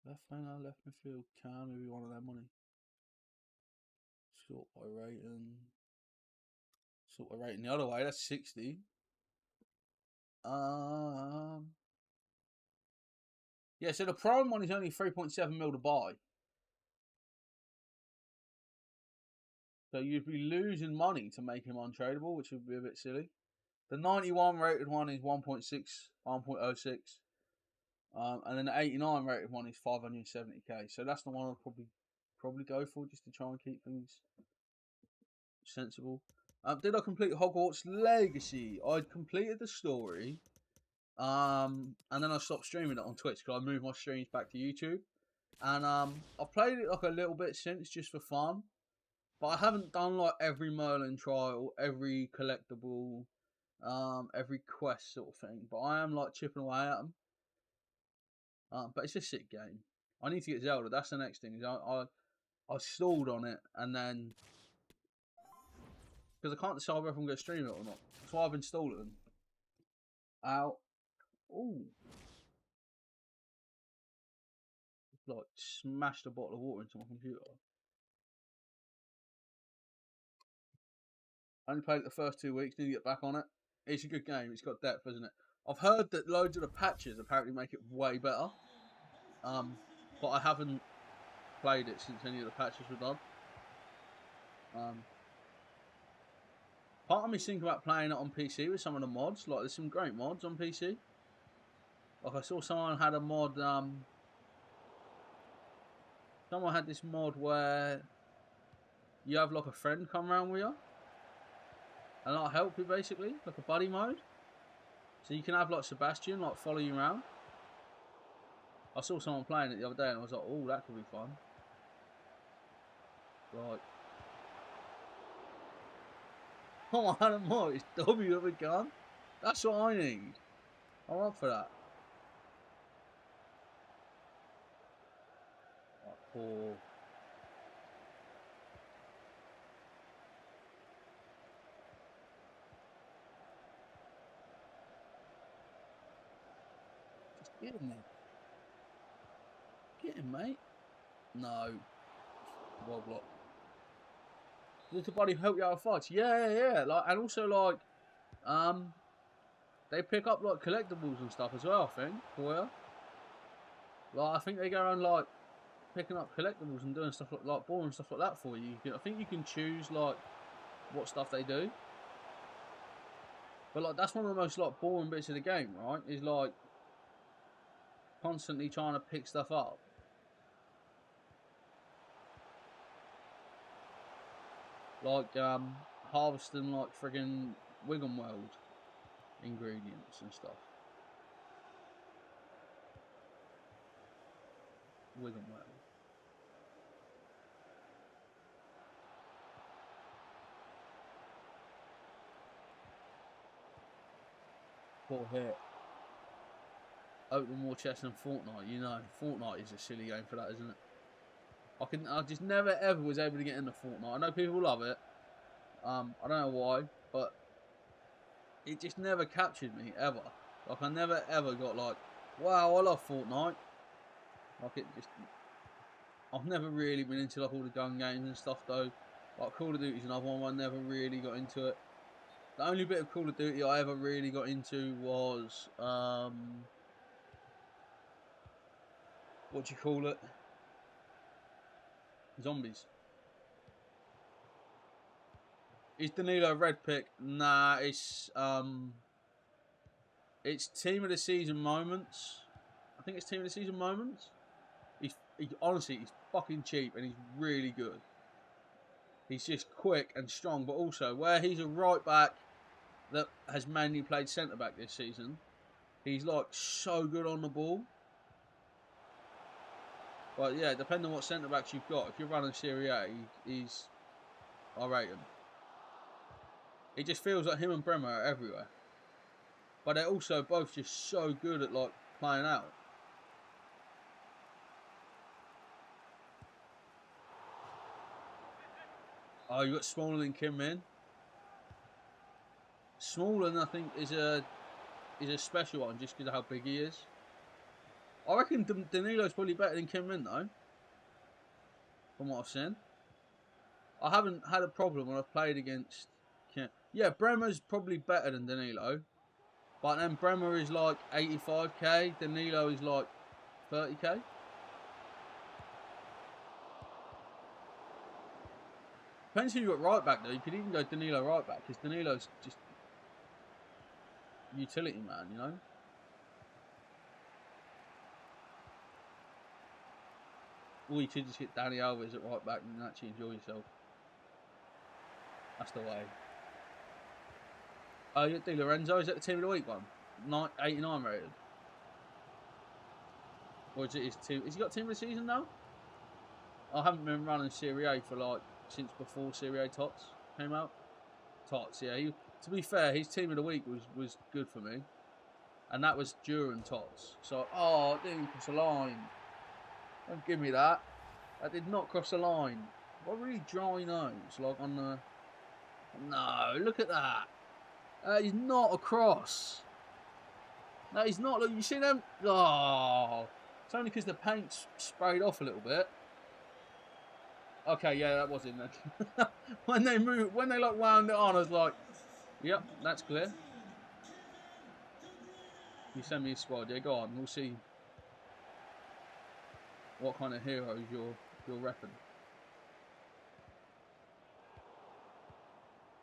Left winger, left midfield, can maybe one of their money. Sort by rating. Sort by rating the other way, that's 60. Yeah, so the prime one is only 3.7 mil to buy. So you'd be losing money to make him untradeable, which would be a bit silly. The 91 rated one is 1.6, 1.06. And then the 89 rated one is 570k. So that's the one I'd probably go for, just to try and keep things sensible. Did I complete Hogwarts Legacy? I'd completed the story. And then I stopped streaming it on Twitch because I moved my streams back to YouTube. And I've played it like a little bit since, just for fun. But I haven't done like every Merlin trial, every collectible, every quest sort of thing. But I am like chipping away at them. But it's a sick game. I need to get Zelda. That's the next thing. Is I stalled on it, and then because I can't decide whether I'm going to stream it or not. That's why I've installed it. Out. Ooh. Like smashed a bottle of water into my computer. I only played it the first 2 weeks. Need to get back on it. It's a good game. It's got depth, isn't it? I've heard that loads of the patches apparently make it way better. But I haven't played it since any of the patches were done. Part of me's thinking about playing it on PC with some of the mods. Like, there's some great mods on PC. Like, I saw someone had a mod. Someone had this mod where you have like a friend come around with you, and I'll help you basically, like a buddy mode. So you can have like Sebastian like follow you around. I saw someone playing it the other day, and I was like, oh, that could be fun. Right. Oh, I don't know. It's W with a gun. That's what I need. I'm up for that. Right, poor. Just get him, mate. Get him, mate. No. Well block. Does the buddy help you out of fights? Yeah. Like, and also like, they pick up like collectibles and stuff as well. I think for you. Like, I think they go around like picking up collectibles and doing stuff like boring stuff like that for you. I think you can choose like what stuff they do. But like, that's one of the most like boring bits of the game, right? Is like constantly trying to pick stuff up. Like harvesting like friggin' Wigan World ingredients and stuff. Wigan World. Poor hit. Open war chest and Fortnite. You know, Fortnite is a silly game for that, isn't it? I just never ever was able to get into Fortnite. I know people love it. I don't know why, but it just never captured me ever. Like, I never ever got like, wow, I love Fortnite. Like, it just, I've never really been into like all the gun games and stuff though. Like Call of Duty's another one where I never really got into it. The only bit of Call of Duty I ever really got into was what do you call it? Zombies. Is Danilo a red pick? Nah, it's Team of the Season Moments. I think it's Team of the Season Moments. Honestly, he's fucking cheap and he's really good. He's just quick and strong, but also where he's a right back that has mainly played centre back this season, he's like so good on the ball. But yeah, depending on what centre backs you've got, if you're running Serie A, I rate him. It just feels like him and Bremer are everywhere. But they're also both just so good at like playing out. Oh, you got Smalling and Kim Min. Smalling, I think, is a special one just because of how big he is. I reckon Danilo's probably better than Kim Min though, from what I've seen. I haven't had a problem when I've played against Kim. Yeah, Bremer's probably better than Danilo, but then Bremer is like 85k, Danilo is like 30k. Depends who you got right back though. You could even go Danilo right back because Danilo's just utility man, you know. Or you could just get Dani Alves at right back and actually enjoy yourself. That's the way. Oh, you got Di Lorenzo. Is that the team of the week one? 89 rated. Or is it his team? Has he got team of the season now? I haven't been running Serie A for like since before Serie A Tots came out. Tots, yeah. To be fair, his team of the week was good for me, and that was during Tots. So, oh, it didn't cross the line. Don't give me that. That did not cross the line. What a really dry nose, like on the. No, look at that. He's not across. No, he's not. Look, you see them? Oh, it's only because the paint's sprayed off a little bit. Okay, yeah, that was in there. when they like wound it on, I was like, yep, that's clear. You send me a squad, yeah, go on, we'll see what kind of heroes you're repping.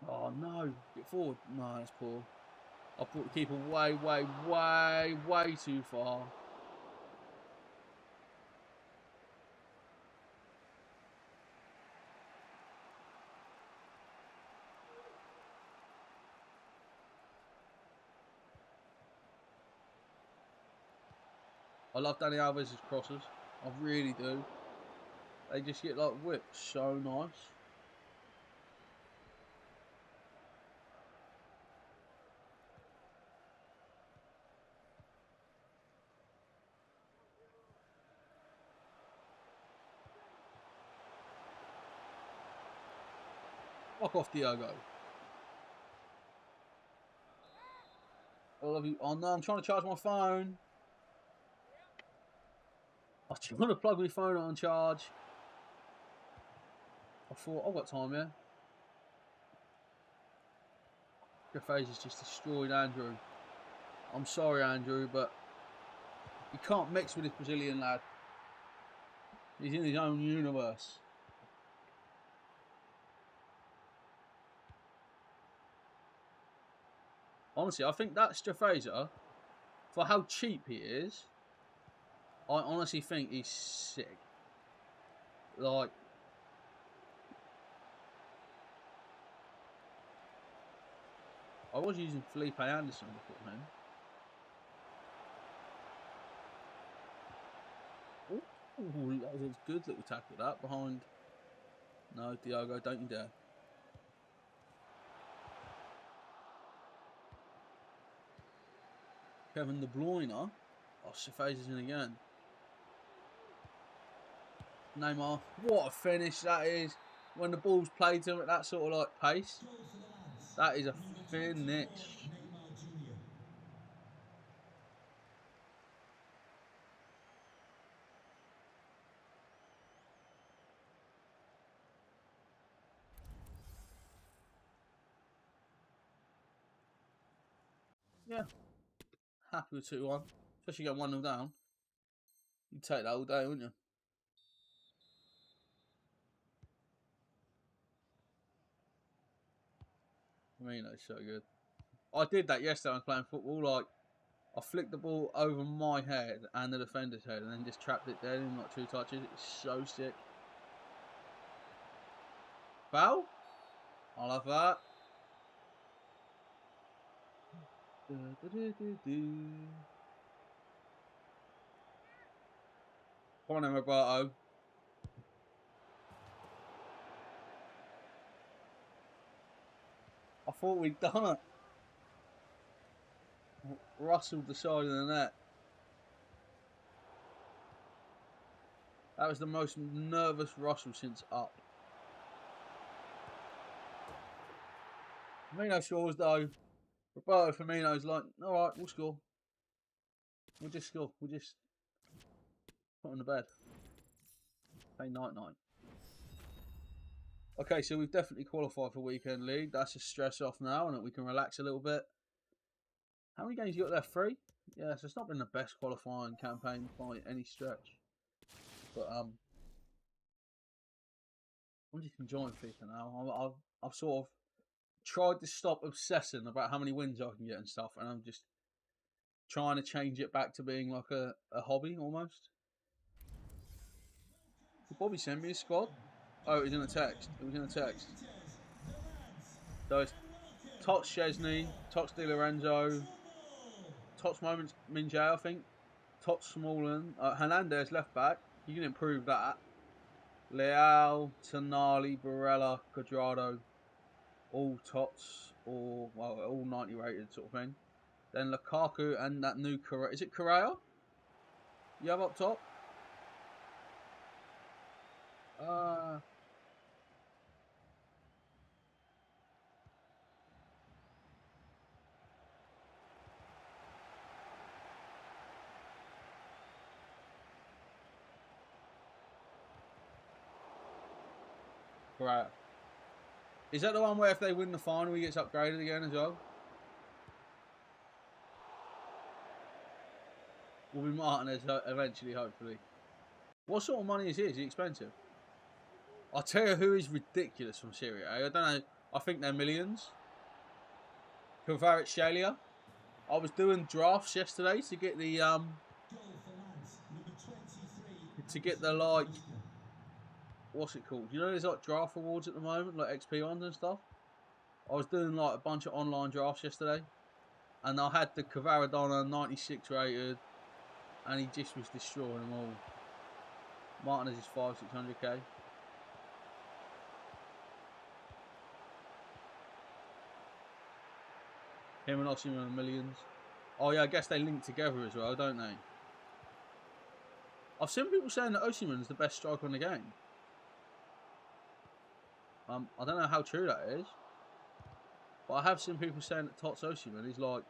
Oh no, get forward. No, that's poor. I brought the keeper way too far. I love Dani Alves' crosses. I really do. They just get like whipped so nice. Fuck off, Diogo. I love you. Oh no, I'm trying to charge my phone. I just want to plug my phone on charge. I thought, I've got time, yeah. Your face has just destroyed Andrew. I'm sorry, Andrew, but you can't mix with this Brazilian lad. He's in his own universe. Honestly, I think that Strafeza, for how cheap he is, I honestly think he's sick. Like, I was using Felipe Anderson before him. Ooh, that was a good little tackle that behind. No, Diogo, don't you dare. Kevin De Bruyne. Oh, Strafeza's in again. Neymar. What a finish that is. When the ball's played to him at that sort of like pace. That is a finish. Yeah. Happy with 2-1. Especially going 1-0 down. You'd take that all day, wouldn't you? I mean, that's so good. I did that yesterday when I was playing football. Like, I flicked the ball over my head and the defender's head and then just trapped it dead in like 2 touches. It's so sick. Foul? I love that. Come on then, Roberto. I thought we'd done it. Rustled the side of the net. That was the most nervous rustle since up. Firmino scores though. Roberto Firmino's like, alright, we'll score. We'll just score. We'll just put on the bed. Say night-night. Okay, so we've definitely qualified for Weekend League. That's a stress off now and we can relax a little bit. How many games you got there? 3? Yeah, so it's not been the best qualifying campaign by any stretch. But I'm just enjoying FIFA now. I've sort of tried to stop obsessing about how many wins I can get and stuff, and I'm just trying to change it back to being like a hobby almost. Did Bobby send me a squad? Oh, it was in a text. It was in a text. So it's Tots Chesney, Tots Di Lorenzo, Tots moments, Minjay, I think. Tots Smallin, Hernandez left back. You can improve that. Leal, Tonali, Barella, Cuadrado, all Tots or well, all 90 rated sort of thing. Then Lukaku and that new Correa. Is it Correa? You have up top? Correa. Is that the one where if they win the final, he gets upgraded again as well? Will be Martinez eventually, hopefully. What sort of money is he? Is he expensive? I'll tell you who is ridiculous from Serie A. I don't know. I think they're millions. Kvaratskhelia. I was doing drafts yesterday to get the like, what's it called? You know, there's like draft awards at the moment, like XP ones and stuff. I was doing like a bunch of online drafts yesterday, and I had the Kvaradona 96 rated, and he just was destroying them all. Martinez is 500-600k. Him and Osimhen are millions. Oh yeah, I guess they link together as well, don't they? I've seen people saying that Osimhen is the best striker in the game. I don't know how true that is, but I have seen people saying that Tots Osimhen is like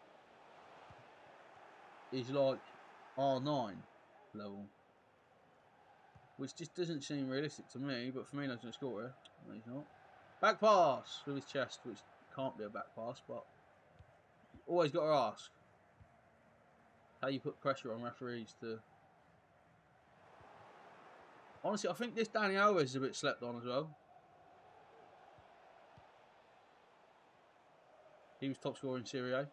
R9 level, which just doesn't seem realistic to me. But Firmino's going to score here. No, he's not. Back pass through his chest, which can't be a back pass, but always got to ask how you put pressure on referees to. Honestly, I think this Dani Alves is a bit slept on as well. He was top scorer in Serie A.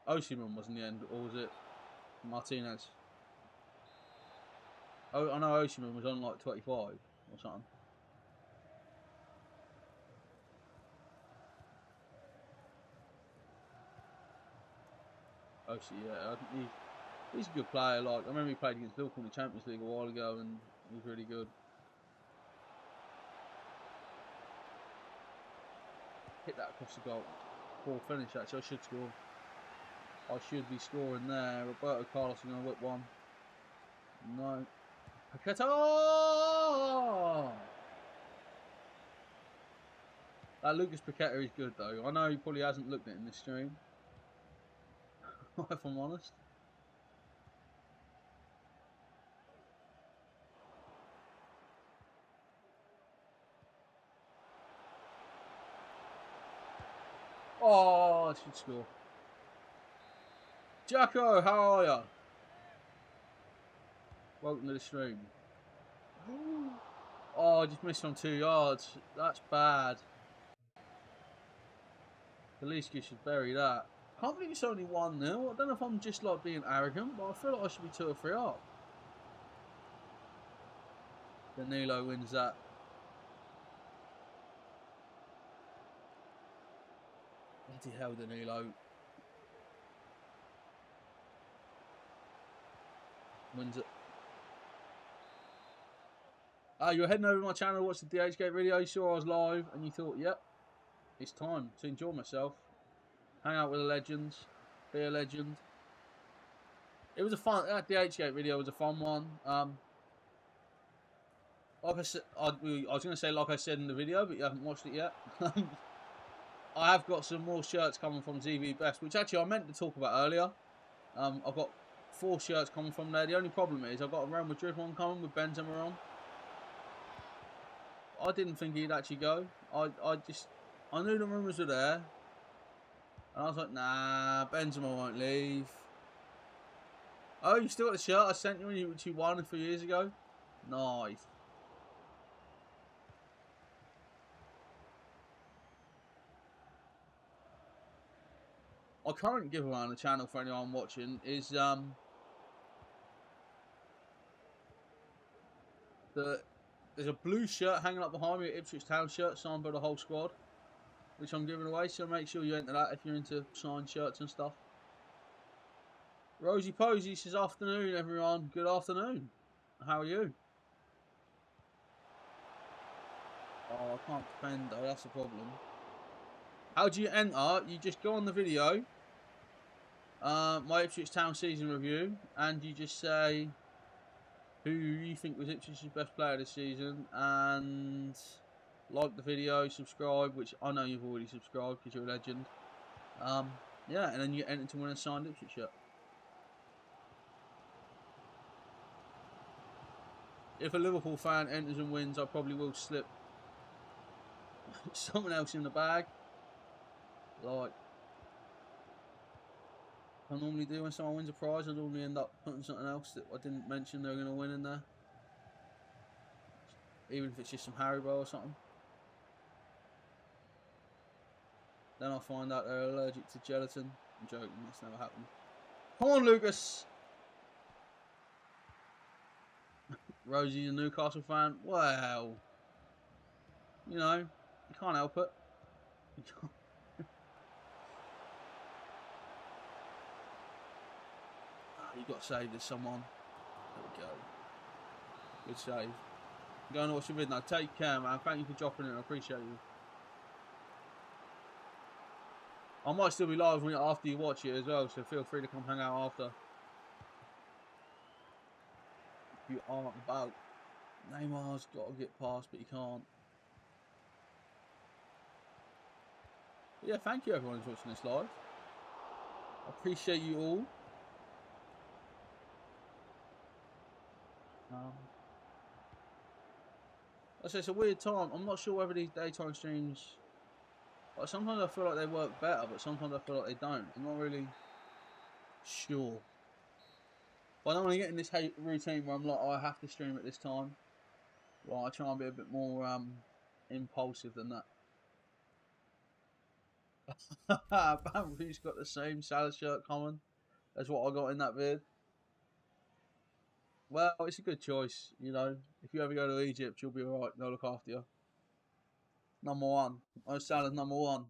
Osimhen was in the end, or was it Martinez? Oh, I know Osimhen was on like 25 or something. Yeah, he's a good player. Like I remember he played against Liverpool in the Champions League a while ago, and he was really good. Hit that across the goal. Poor finish actually. I should score. I should be scoring there. Roberto Carlos is going to whip one. No. Paqueta! That Lucas Paqueta is good though. I know he probably hasn't looked at it in this stream. If I'm honest. Oh, I should score. Jacko, how are ya? Welcome to the stream. Oh, I just missed on 2 yards. That's bad. At least you should bury that. Can't believe it's only 1-0. I don't know if I'm just like being arrogant, but I feel like I should be 2 or 3 up. Danilo wins that. Bloody hell, Danilo. Wins it. You were heading over to my channel to watch the DHgate video. You saw I was live and you thought, yep, it's time to enjoy myself. Hang out with the legends. Be a legend. It was a fun, that DHgate video was a fun one. Like I said, I was going to say like I said in the video, but you haven't watched it yet. I have got some more shirts coming from ZV Best, which actually I meant to talk about earlier. I've got 4 shirts coming from there. The only problem is I've got a Real Madrid one coming with Benzema on. I didn't think he'd actually go. I knew the rumours were there. And I was like, nah, Benzema won't leave. Oh, you still got the shirt I sent you which you won a few years ago? Nice. My current giveaway on the channel for anyone watching is there's a blue shirt hanging up behind me, an Ipswich Town shirt signed by the whole squad, which I'm giving away. So make sure you enter that if you're into signed shirts and stuff. Rosie Posey says afternoon, everyone. Good afternoon. How are you? Oh, I can't defend though. That's the problem. How do you enter? You just go on the video, my Ipswich Town season review, and you just say who you think was Ipswich's best player this season, and like the video, subscribe, which I know you've already subscribed because you're a legend. Yeah, and then you enter to win a signed Ipswich shirt. If a Liverpool fan enters and wins, I probably will slip someone else in the bag. Like I normally do when someone wins a prize, I normally end up putting something else that I didn't mention they're going to win in there. Even if it's just some Haribo or something. Then I find out they're allergic to gelatin. I'm joking, that's never happened. Come on, Lucas! Rosie's a Newcastle fan. Well, you know, you can't help it. You got saved as someone. There we go. Good save. Go and watch the video now. Take care, man. Thank you for dropping in. I appreciate you. I might still be live after you watch it as well, so feel free to come hang out after. If you aren't about. Neymar's got to get past, but you can't. But yeah, thank you everyone who's watching this live. I appreciate you all. I say it's a weird time. I'm not sure whether these daytime streams. Like sometimes I feel like they work better, but sometimes I feel like they don't. I'm not really sure. But I don't want to get in this routine where I'm like, oh, I have to stream at this time. Well, I try and be a bit more impulsive than that. Bambu's got the same salad shirt common as what I got in that vid. Well, it's a good choice, you know. If you ever go to Egypt, you'll be alright. They'll look after you. Number one. My salad number one.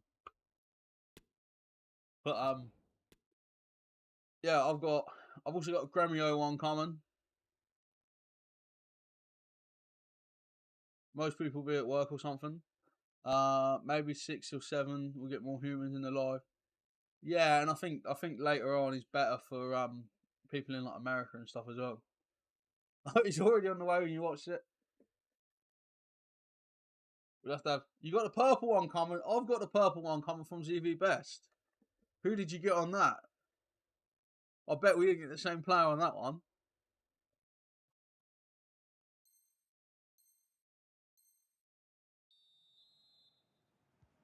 But yeah, I've also got a Gremio one common. Most people will be at work or something. Maybe 6 or 7 we'll get more humans in the live. Yeah, and I think later on is better for people in like America and stuff as well. It's already on the way when you watch it. We'll have to have. You got the purple one coming. I've got the purple one coming from ZV Best. Who did you get on that? I bet we didn't get the same player on that one.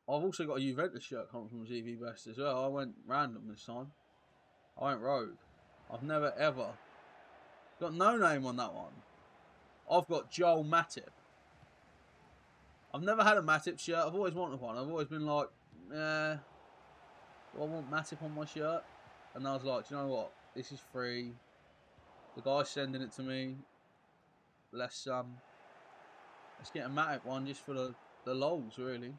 I've also got a Juventus shirt coming from ZV Best as well. I went random this time. I went rogue. I've never ever got no name on that one. I've got Joel Matip. I've never had a Matip shirt. I've always wanted one. I've always been like, do I want Matip on my shirt? And I was like, do you know what? This is free. The guy's sending it to me. Let's get a Matip one just for the lols, really.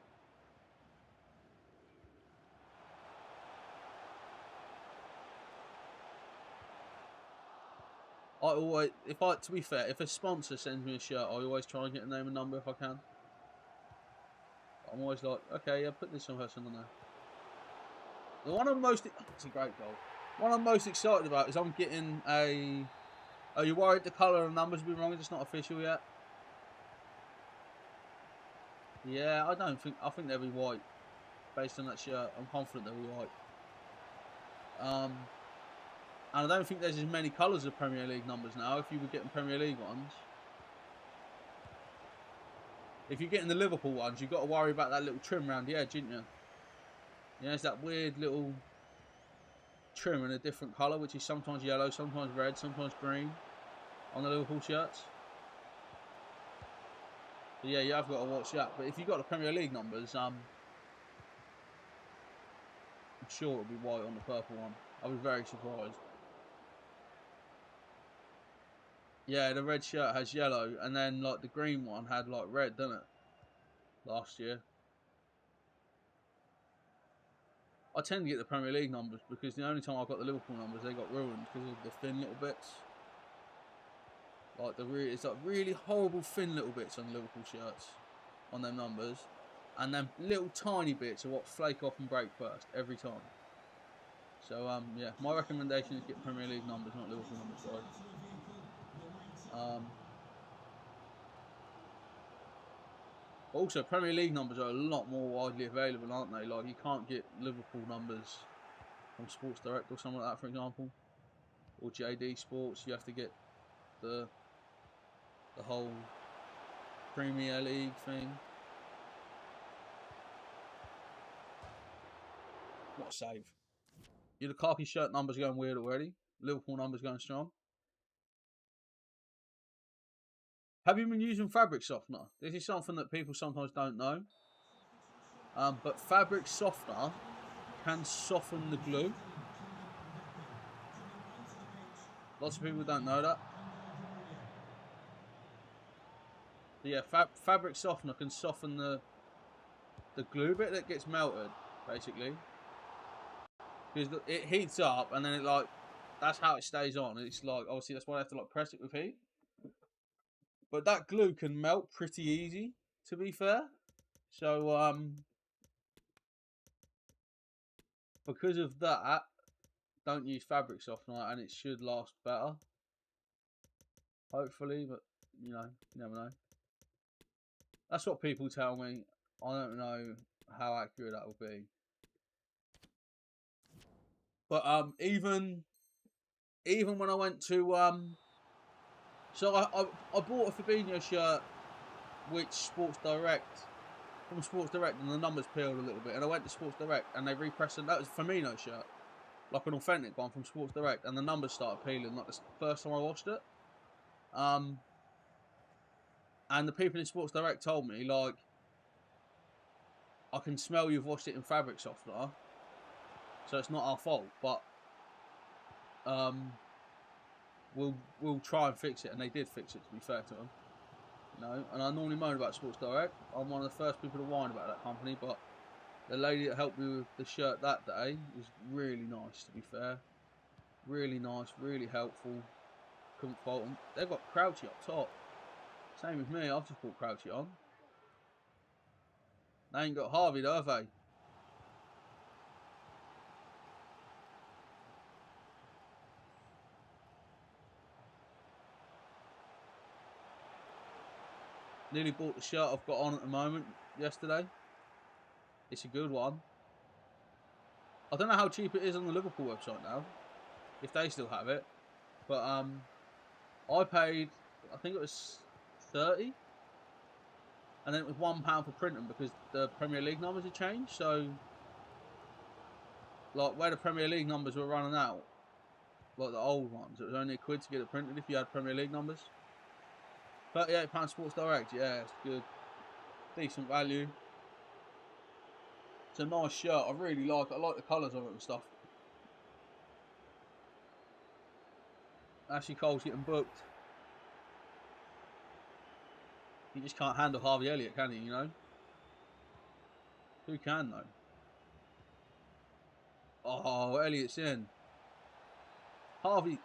To be fair, if a sponsor sends me a shirt, I always try and get a name and number if I can. I'm always like, okay, yeah, put this person on there. The one I'm most, it's a great goal. One I'm most excited about is I'm getting a. Are you worried the colour and numbers will be wrong? It's not official yet. Yeah, I think they'll be white. Based on that shirt, I'm confident they'll be white. And I don't think there's as many colours of Premier League numbers now. If you were getting Premier League ones, if you're getting the Liverpool ones, you've got to worry about that little trim around the edge, didn't you? You know, it's that weird little trim in a different colour, which is sometimes yellow, sometimes red, sometimes green on the Liverpool shirts. So yeah, you have got to watch that. But if you've got the Premier League numbers, I'm sure it'll be white on the purple one. I'll be very surprised. Yeah, the red shirt has yellow, and then like the green one had like red, didn't it? Last year. I tend to get the Premier League numbers because the only time I got the Liverpool numbers, they got ruined because of the thin little bits. Like it's like really horrible thin little bits on Liverpool shirts, on their numbers, and then little tiny bits are what flake off and break first every time. So yeah, my recommendation is get Premier League numbers, not Liverpool numbers, guys. Also, Premier League numbers are a lot more widely available, aren't they? Like you can't get Liverpool numbers from Sports Direct or something like that, for example, or JD Sports. You have to get the whole Premier League thing. What a save. Your Lukaku shirt numbers going weird already. Liverpool numbers going strong. Have you been using fabric softener? This is something that people sometimes don't know. But fabric softener can soften the glue. Lots of people don't know that. But yeah, fabric softener can soften the glue bit that gets melted, basically. Because it heats up and then it like, that's how it stays on. It's like, obviously that's why I have to like press it with heat. But that glue can melt pretty easy, to be fair. So because of that, don't use fabric softener and it should last better. Hopefully, but you know, you never know. That's what people tell me. I don't know how accurate that will be. But even when I went to so I bought a Fabinho shirt which Sports Direct from Sports Direct, and the numbers peeled a little bit, and I went to Sports Direct and they repressed it. That was a Firmino shirt, like an authentic one from Sports Direct, and the numbers started peeling like the first time I watched it. And the people in Sports Direct told me, like, I can smell you've washed it in fabric softener, so it's not our fault, but we'll try and fix it, and they did fix it, to be fair to them. You know, and I normally moan about Sports Direct. I'm one of the first people to whine about that company, but the lady that helped me with the shirt that day was really nice, to be fair. Really nice, really helpful. Couldn't fault them. They've got Crouchy up top. Same with me, I've just put Crouchy on. They ain't got Harvey though, have they? Nearly bought the shirt I've got on at the moment yesterday. It's a good one. I don't know how cheap it is on the Liverpool website now, if they still have it. But I paid, I think it was 30, and then it was £1 for printing because the Premier League numbers had changed. So, like where the Premier League numbers were running out, like the old ones, it was only £1 to get it printed if you had Premier League numbers. £38 Sports Direct, yeah, it's good, decent value. It's a nice shirt. I really like it. I like the colours of it and stuff. Ashley Cole's getting booked. You just can't handle Harvey Elliott, can he? You know. Who can though? Oh, Elliott's in. Harvey.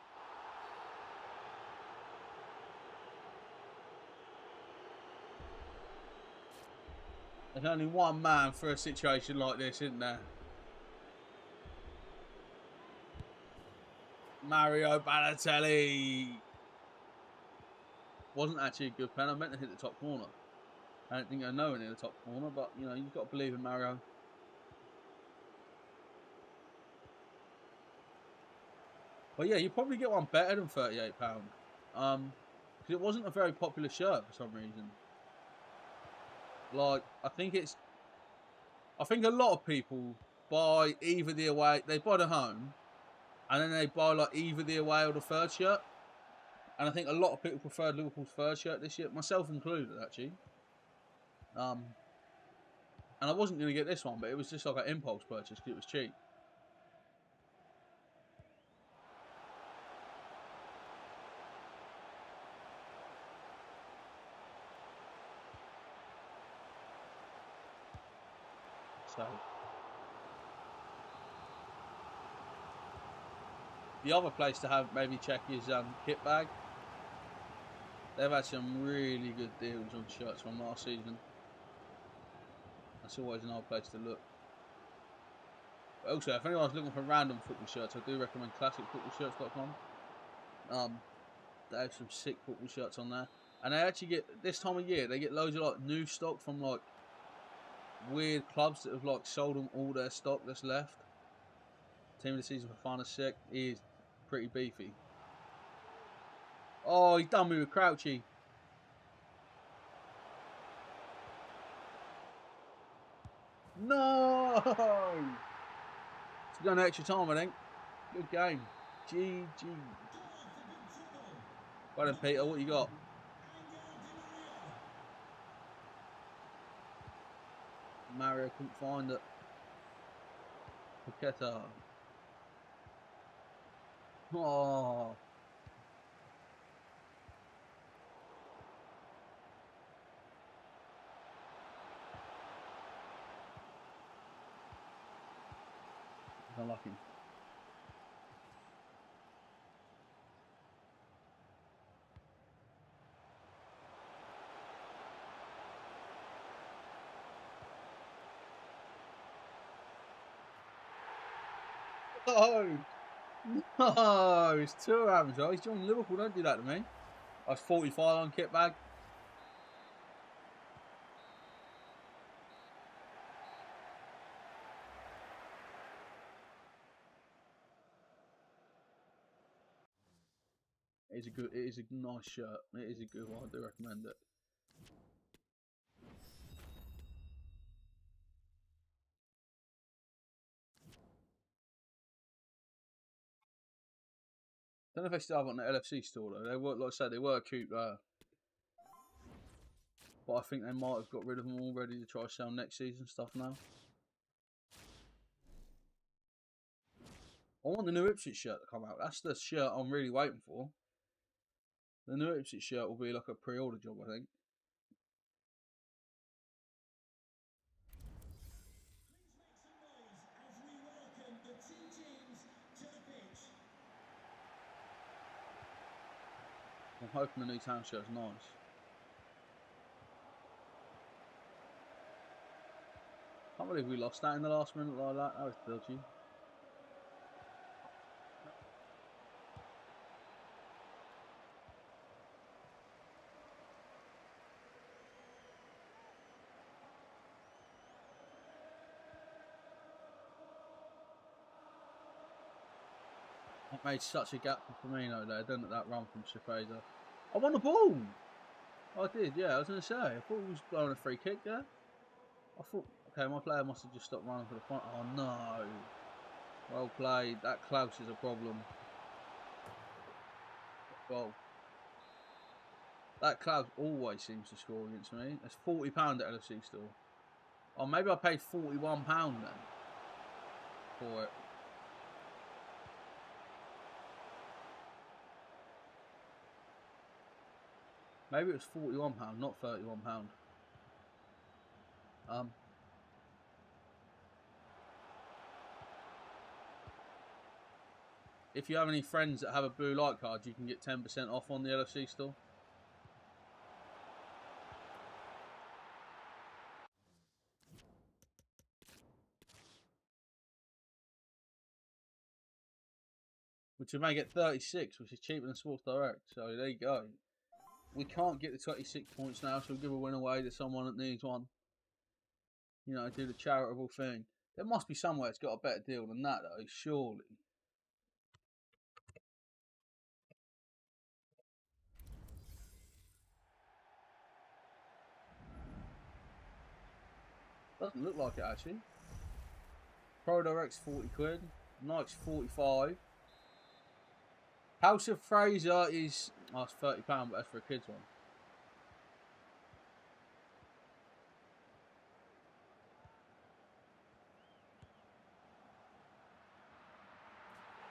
There's only one man for a situation like this, isn't there? Mario Balotelli. Wasn't actually a good pen. I meant to hit the top corner. I don't think I know in the top corner, but you know, you've got to believe in Mario. But yeah, you probably get one better than £38. Because it wasn't a very popular shirt for some reason. Like, I think a lot of people buy either the away, they buy the home, and then they buy like either the away or the third shirt. And I think a lot of people preferred Liverpool's third shirt this year, myself included, actually. And I wasn't going to get this one, but it was just like an impulse purchase because it was cheap. So, The other place to have maybe check is Kit Bag. They've had some really good deals on shirts from last season. That's always another place to look. But also, if anyone's looking for random football shirts, I do recommend classicfootballshirts.com. They have some sick football shirts on there. And they actually get, this time of year, they get loads of like new stock from like weird clubs that have like sold them all their stock that's left. Team of the season for Fana Sick. He is pretty beefy. Oh, he done me with Crouchy. No! It's going extra time, I think. Good game. GG. Well then, Peter, what you got? Mario couldn't find it. Paqueta. Oh. Unlucky. Oh. No, it's two hours, right? He's joining Liverpool, don't do that to me. I was 45 on Kit Bag. It is a nice shirt. It is a good one, I do recommend it. Don't know if they still have it on the LFC store though. They were, like I said, they were cute there. But I think they might have got rid of them already to try to sell next season stuff now. I want the new Ipswich shirt to come out. That's the shirt I'm really waiting for. The new Ipswich shirt will be like a pre-order job, I think. I'm hoping the new town shirt's nice. Can't believe we lost that in the last minute like that. That was dodgy. That made such a gap for Firmino there, didn't it, that run from Shafeza? I won the ball! I did, yeah, I was going to say. I thought he was blowing a free kick there. I thought, okay, my player must have just stopped running for the front. Oh no. Well played. That Klaus is a problem. Well, that Klaus always seems to score against me. That's £40 at LFC store. Oh, maybe I paid £41 then for it. Maybe it was £41, not £31. If you have any friends that have a blue light card, you can get 10% off on the LFC store. Which will make it 36, which is cheaper than Sports Direct. So there you go. We can't get the 26 points now, so we'll give a win away to someone that needs one. You know, do the charitable thing. There must be somewhere that's got a better deal than that, though, surely. Doesn't look like it, actually. Pro Direct's 40 quid. Nike's 45. House of Fraser is... Oh, it's £30, but that's for a kid's one.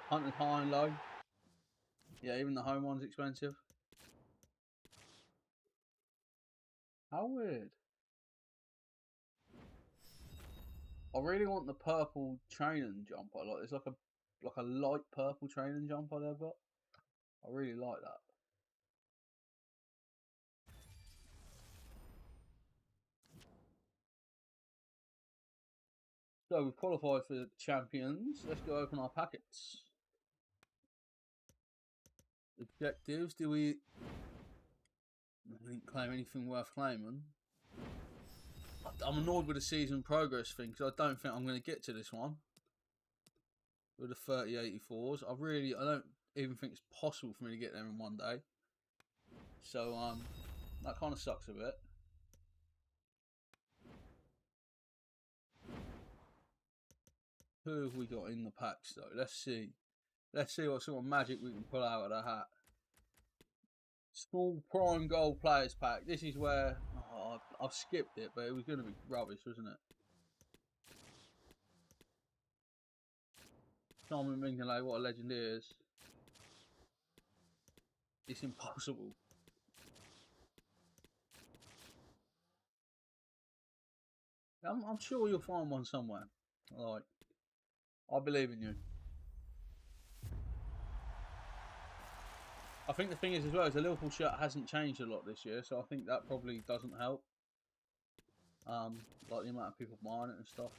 Hunted high and low. Yeah, even the home one's expensive. How weird. I really want the purple training jumper. Like, it's like a like a light purple training jumper they've got. I really like that. So we've qualified for the champions. Let's go open our packets. Objectives. Do we? I didn't claim anything worth claiming. I'm annoyed with the season progress thing because I don't think I'm going to get to this one with the 3084s. I don't even think it's possible for me to get there in one day. So that kind of sucks a bit. Who have we got in the packs though? Let's see. Let's see what sort of magic we can pull out of the hat. Small prime gold players pack. This is where I've skipped it, but it was going to be rubbish, wasn't it? Simon Mignolet, what a legend he is. It's impossible. I'm sure you'll find one somewhere. Like, I believe in you. I think the thing is as well is the Liverpool shirt hasn't changed a lot this year, so I think that probably doesn't help. Like the amount of people buying it and stuff.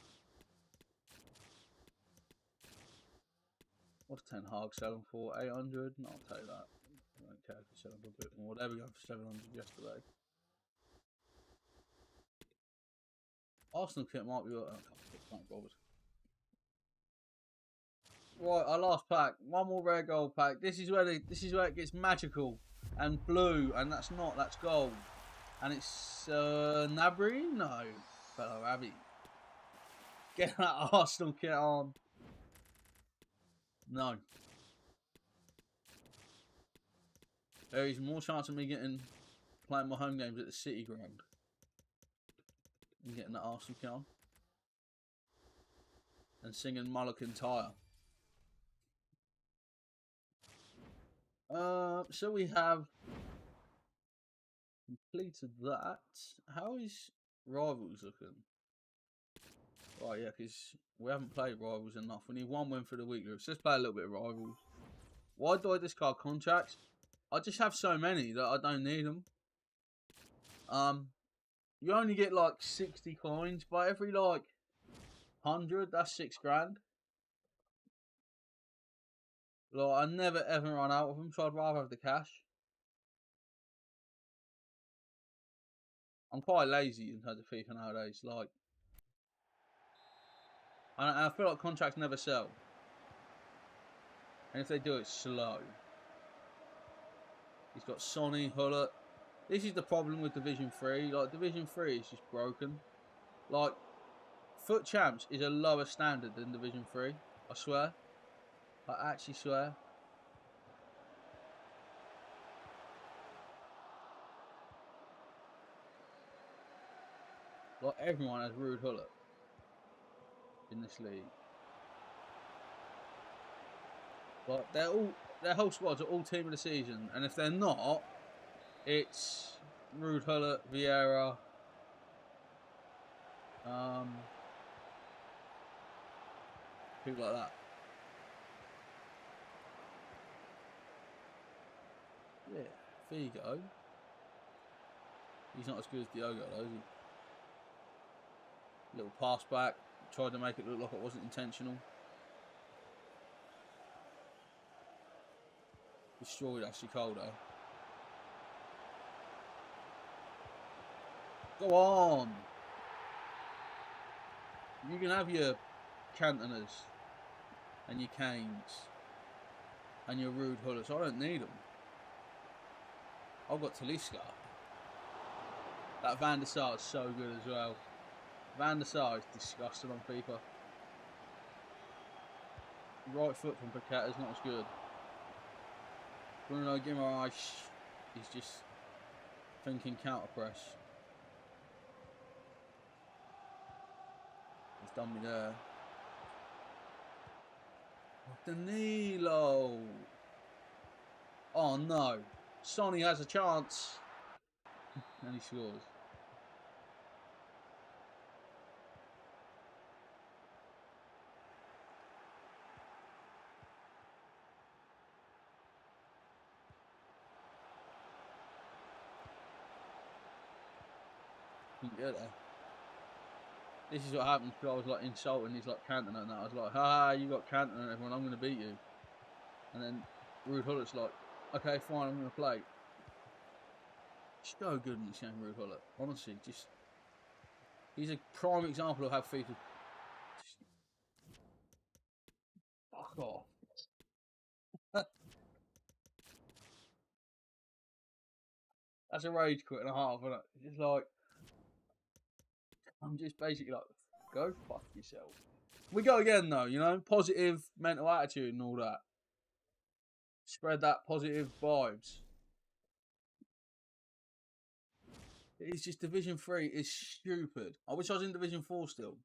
What's Ten Hag selling for? 800? No, I'll take that. I don't care if he's selling for a bit more. There we go for 700 yesterday. Arsenal kit might be. Can't bother. Right, our last pack. One more rare gold pack. This is where it gets magical and blue, and that's gold. And it's Nabry? No, fellow Abby. Get that Arsenal kit on. No. There is more chance of me playing my home games at the City ground and getting that Arsenal kit on and singing Mulligan Tire. So we have completed that. How is Rivals looking? Right, yeah, because we haven't played Rivals enough. We need one win for the week. So let's play a little bit of Rivals. Why do I discard contracts? I just have so many that I don't need them. You only get like 60 coins, but every like 100, that's 6 grand. Like, I never ever run out of them, so I'd rather have the cash. I'm quite lazy in terms of FIFA nowadays. Like, I feel like contracts never sell. And if they do, it's slow. He's got Sonny, Hullet. This is the problem with Division 3. Like, Division 3 is just broken. Like, Foot Champs is a lower standard than Division 3. I swear. I actually swear. Like, everyone has Rude Hullet in this league. Like, their whole squads are all team of the season. And if they're not, it's Rude Hullet, Vieira, people like that. Yeah, Figo. He's not as good as Diogo though, is he? Little pass back. Tried to make it look like it wasn't intentional. Destroyed Ashley Cole though. Go on! You can have your Cantonas and your Canes and your Rude Hullets. I don't need them. I've got Talisca. That Van der Sar is so good as well. Van der Sar is disgusting on FIFA. Right foot from Paqueta is not as good. Bruno Guimaraes is just thinking counter press. He's done me there. Danilo. Oh no. Sonny has a chance. And he scores. Couldn't get there. This is what happened because I was like insulting his like Cantona and that. I was like, ha, you got Cantona and everyone, I'm going to beat you. And then Rude Hullet's like, okay, fine, I'm going to play. So good in this game, Rude Hullet. Honestly, just he's a prime example of how FIFA. Just, fuck off. That's a rage quit and a half, isn't it? It's just like, I'm just basically like, go fuck yourself. We go again though, you know, positive mental attitude and all that. Spread that positive vibes. It's just Division 3 is stupid. I wish I was in Division 4 still.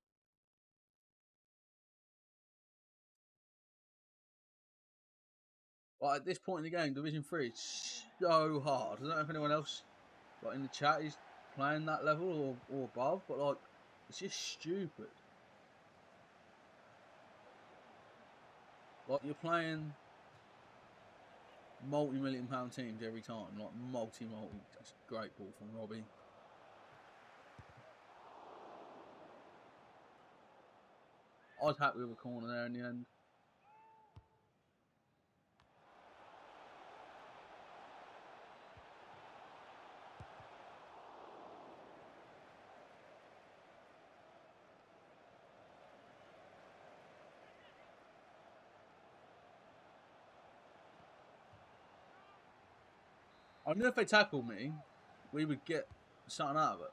Like at this point in the game, Division 3 is so hard. I don't know if anyone else like in the chat is playing that level or above, but like it's just stupid. Like you're playing multi-million pound teams every time, like multi. That's a great ball from Robbie. I was happy with a corner there in the end. I knew if they tackled me, we would get something out of it.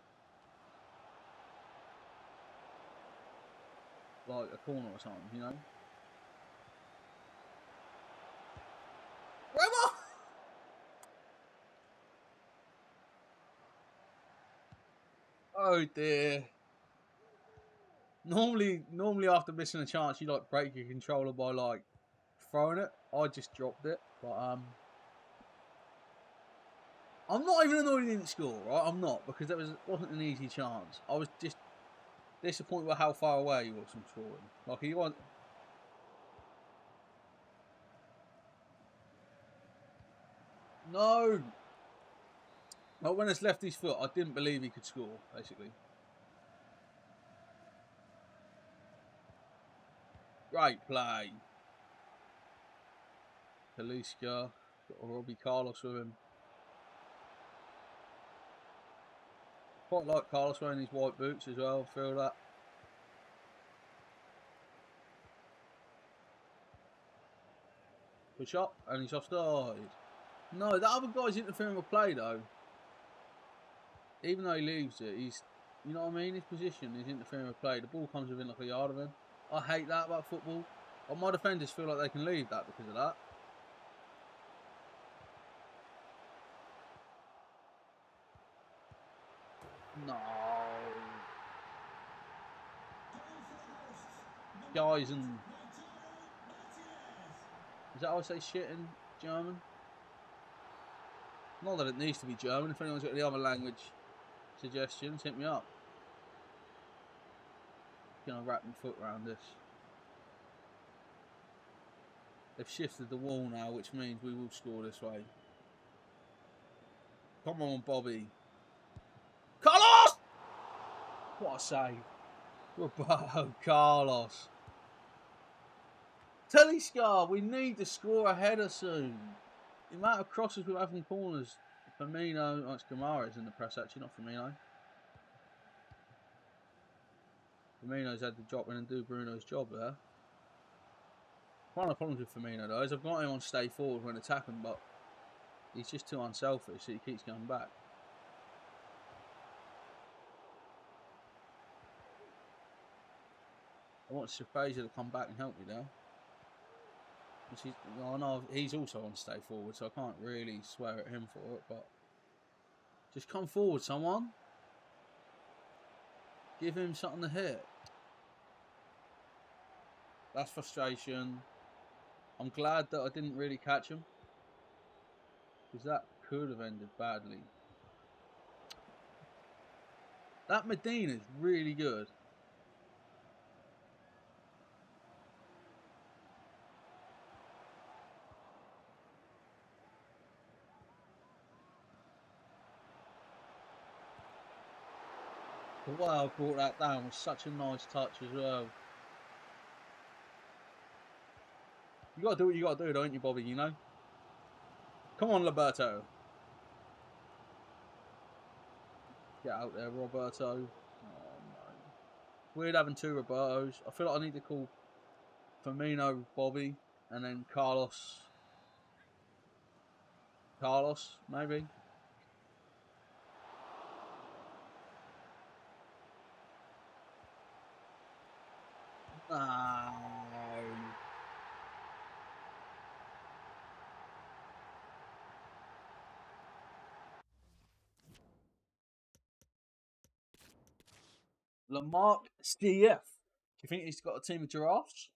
Like a corner or something, you know? Roma! Oh dear. Normally after missing a chance, you like break your controller by like throwing it. I just dropped it, but I'm not even annoyed he didn't score, right? I'm not, because that wasn't an easy chance. I was just disappointed with how far away he was from scoring. Like he was. No. Like when it's left his foot, I didn't believe he could score. Basically. Great play. Talisca, got Robbie Carlos with him. Quite like Carlos wearing his white boots as well. I feel that. Push up, and he's offside. No, that other guy's interfering with play though. Even though he leaves it, he's, you know what I mean? His position is interfering with play. The ball comes within like a yard of him. I hate that about football. But my defenders feel like they can leave that because of that. No. Guys and... Is that how I say shit in German? Not that it needs to be German. If anyone's got any other language suggestions, hit me up. Gonna wrap my foot around this. They've shifted the wall now, which means we will score this way. Come on, Bobby. Carlos! What a save. Roberto Carlos. Talisca, we need to score a header soon. The amount of crosses we have from corners. Firmino, oh, it's Kamara's in the press actually, not Firmino. Firmino's had to drop in and do Bruno's job there. One of the problems with Firmino though is I've got him on stay forward when attacking, but he's just too unselfish, so he keeps going back. I want Shafazer to come back and help me now. I know he's also on stay forward, so I can't really swear at him for it, but just come forward, someone. Give him something to hit. That's frustration. I'm glad that I didn't really catch him, because that could have ended badly. That Medina's really good. The way I brought that down was such a nice touch as well. You gotta do what you gotta do, don't you, Bobby, you know? Come on, Roberto. Get out there, Roberto. Oh, no. Weird having two Robertos. I feel like I need to call Firmino Bobby and then Carlos, maybe. No. Lamarck CF. Do you think he's got a team of giraffes?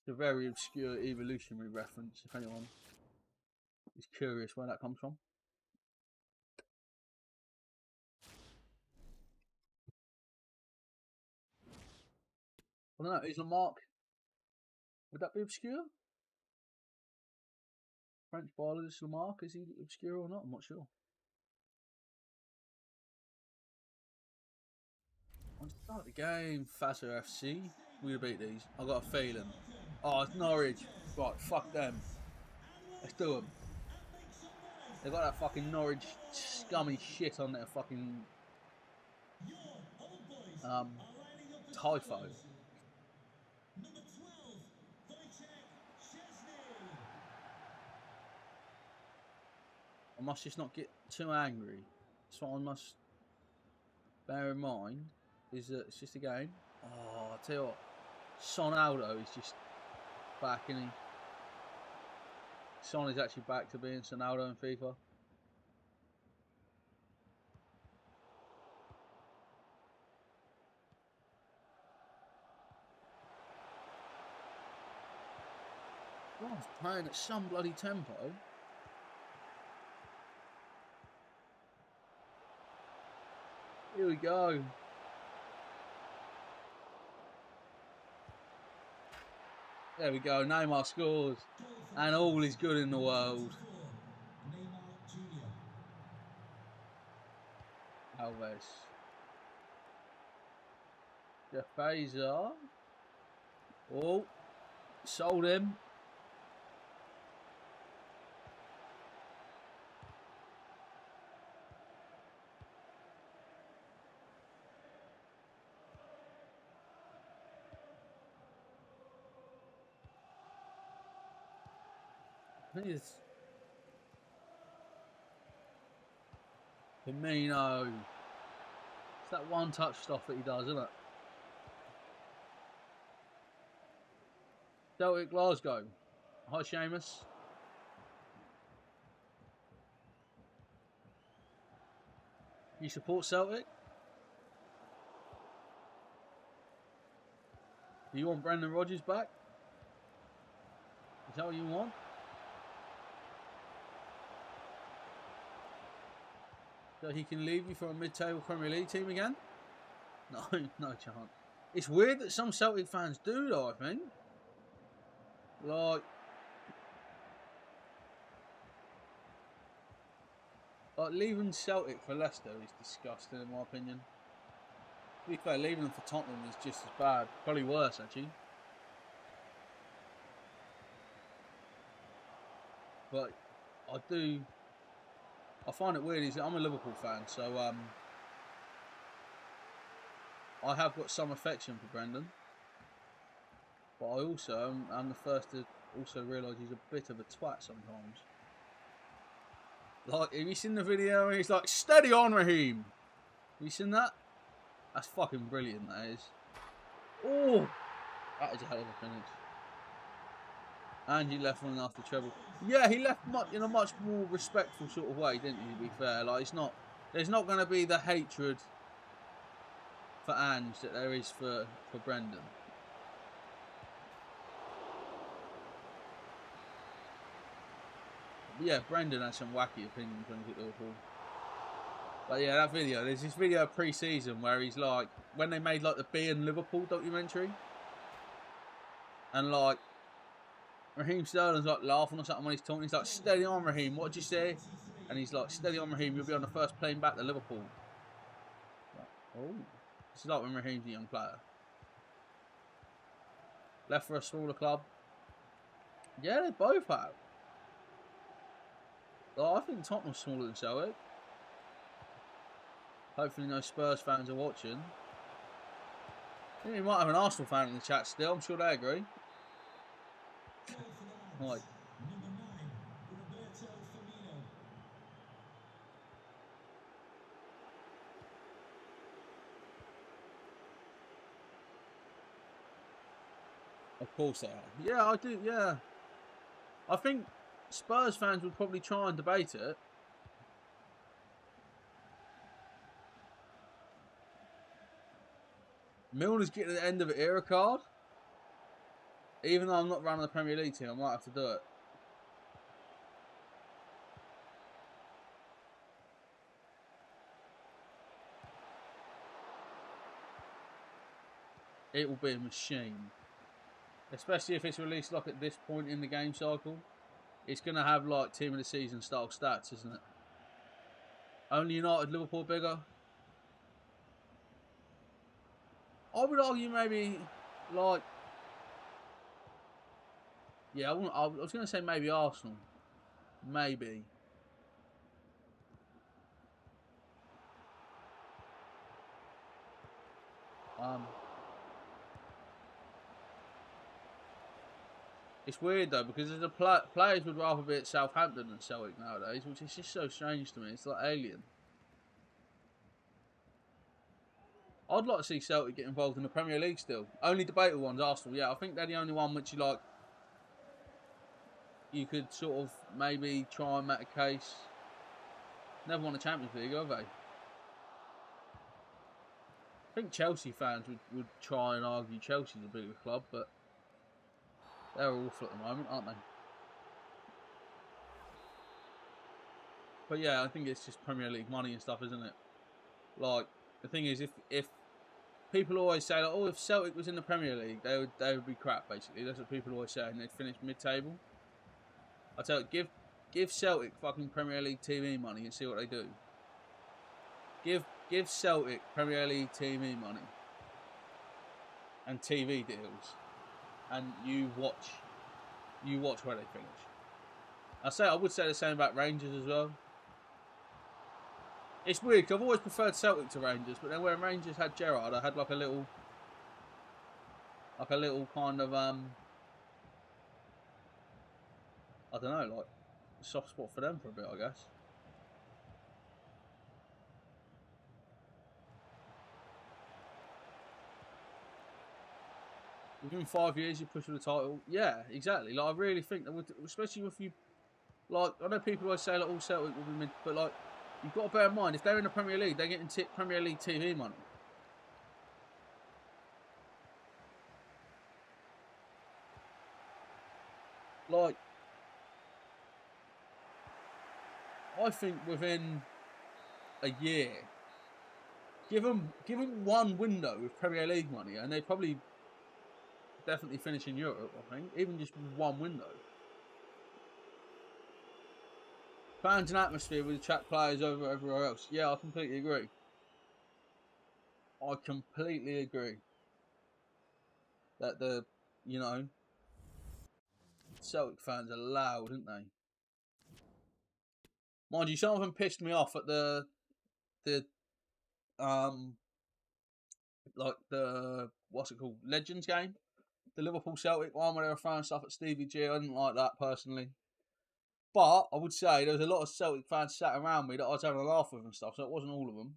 It's a very obscure evolutionary reference, if anyone is curious where that comes from. I don't know, is Lamarck, would that be obscure? French biologist Lamarck, is he obscure or not? I'm not sure. On start the game, Fazer FC. We'll beat these. I've got a feeling. Oh, it's Norwich. Right, fuck them. Let's do them. They've got that fucking Norwich scummy shit on their fucking typho. I must just not get too angry. That's what I must bear in mind. Is that it's just a game. Oh, I tell you what, Sonaldo is just back, isn't he? Son is actually back to being Sonaldo in FIFA. Ron's playing at some bloody tempo. Here we go. There we go. Neymar scores. And all is good in the world. Alves. Jafeza. Oh. Sold him. It's Firmino. It's that one touch stuff that he does, isn't it? Celtic Glasgow. Hi, Seamus. You support Celtic? Do you want Brendan Rodgers back? Is that what you want? So he can leave you for a mid-table Premier League team again? No, no chance. It's weird that some Celtic fans do, though, I think. Like leaving Celtic for Leicester is disgusting, in my opinion. To be fair, leaving them for Tottenham is just as bad. Probably worse, actually. But I find it weird. I'm a Liverpool fan, so I have got some affection for Brendan. But I also am the first to also realise he's a bit of a twat sometimes. Like, have you seen the video where he's like, steady on, Raheem? Have you seen that? That's fucking brilliant, that is. Oh! That is a hell of a finish. And he left one after treble. Yeah, he left in a much more respectful sort of way, didn't he, to be fair? Like, there's not going to be the hatred for Ange that there is for Brendan. But yeah, Brendan has some wacky opinions when he's at Liverpool. But yeah, that video, there's this video pre-season where he's like, when they made like the Being Liverpool documentary, and like, Raheem Sterling's like laughing or something when he's talking. He's like, steady on, Raheem, what did you say? And he's like, steady on, Raheem, you'll be on the first plane back to Liverpool. Oh, this is like when Raheem's a young player. Left for a smaller club. Yeah, they both have. Oh, I think Tottenham's smaller than Celtic. Hopefully no Spurs fans are watching. I think we might have an Arsenal fan in the chat still. I'm sure they agree. Right. Of course they are. Yeah, I do. Yeah. I think Spurs fans would probably try and debate it. Milner's getting the end of an era card. Even though I'm not running the Premier League team, I might have to do it. It will be a machine. Especially if it's released like at this point in the game cycle. It's going to have like team of the season style stats, isn't it? Only United, Liverpool bigger. I would argue maybe like... Yeah, I was going to say maybe Arsenal. Maybe. It's weird though because the players would rather be at Southampton than Celtic nowadays, which is just so strange to me. It's like alien. I'd like to see Celtic get involved in the Premier League still. Only debatable ones, Arsenal. Yeah, I think they're the only one which you could sort of maybe try and make a case. Never won a Champions League, have they? I think Chelsea fans would try and argue Chelsea's a bigger club, but they're awful at the moment, aren't they? But yeah, I think it's just Premier League money and stuff, isn't it? Like, the thing is, if people always say, like, oh, if Celtic was in the Premier League, they would be crap, basically. That's what people always say, and they'd finish mid-table. I tell you, give Celtic fucking Premier League TV money and see what they do. Give Celtic Premier League TV money and TV deals, and you watch where they finish. I would say the same about Rangers as well. It's weird because I've always preferred Celtic to Rangers, but then when Rangers had Gerrard, I had like a little kind of I don't know, like soft spot for them for a bit, I guess. Within 5 years, you push for the title. Yeah, exactly. Like I really think that, especially if you like, I know people always say like all Celtic will be mid, but like you've got to bear in mind if they're in the Premier League, they're getting Premier League TV money. Like, I think within a year, give them one window with Premier League money, and they probably definitely finish in Europe. I think even just one window. Fans and atmosphere would attract players over everywhere else. Yeah, I completely agree. I completely agree. That Celtic fans are loud, aren't they? Mind you, some of them pissed me off at the like the what's it called, Legends game, the Liverpool Celtic one where they were throwing stuff at Stevie G. I didn't like that personally. But I would say there was a lot of Celtic fans sat around me that I was having a laugh with and stuff, so it wasn't all of them.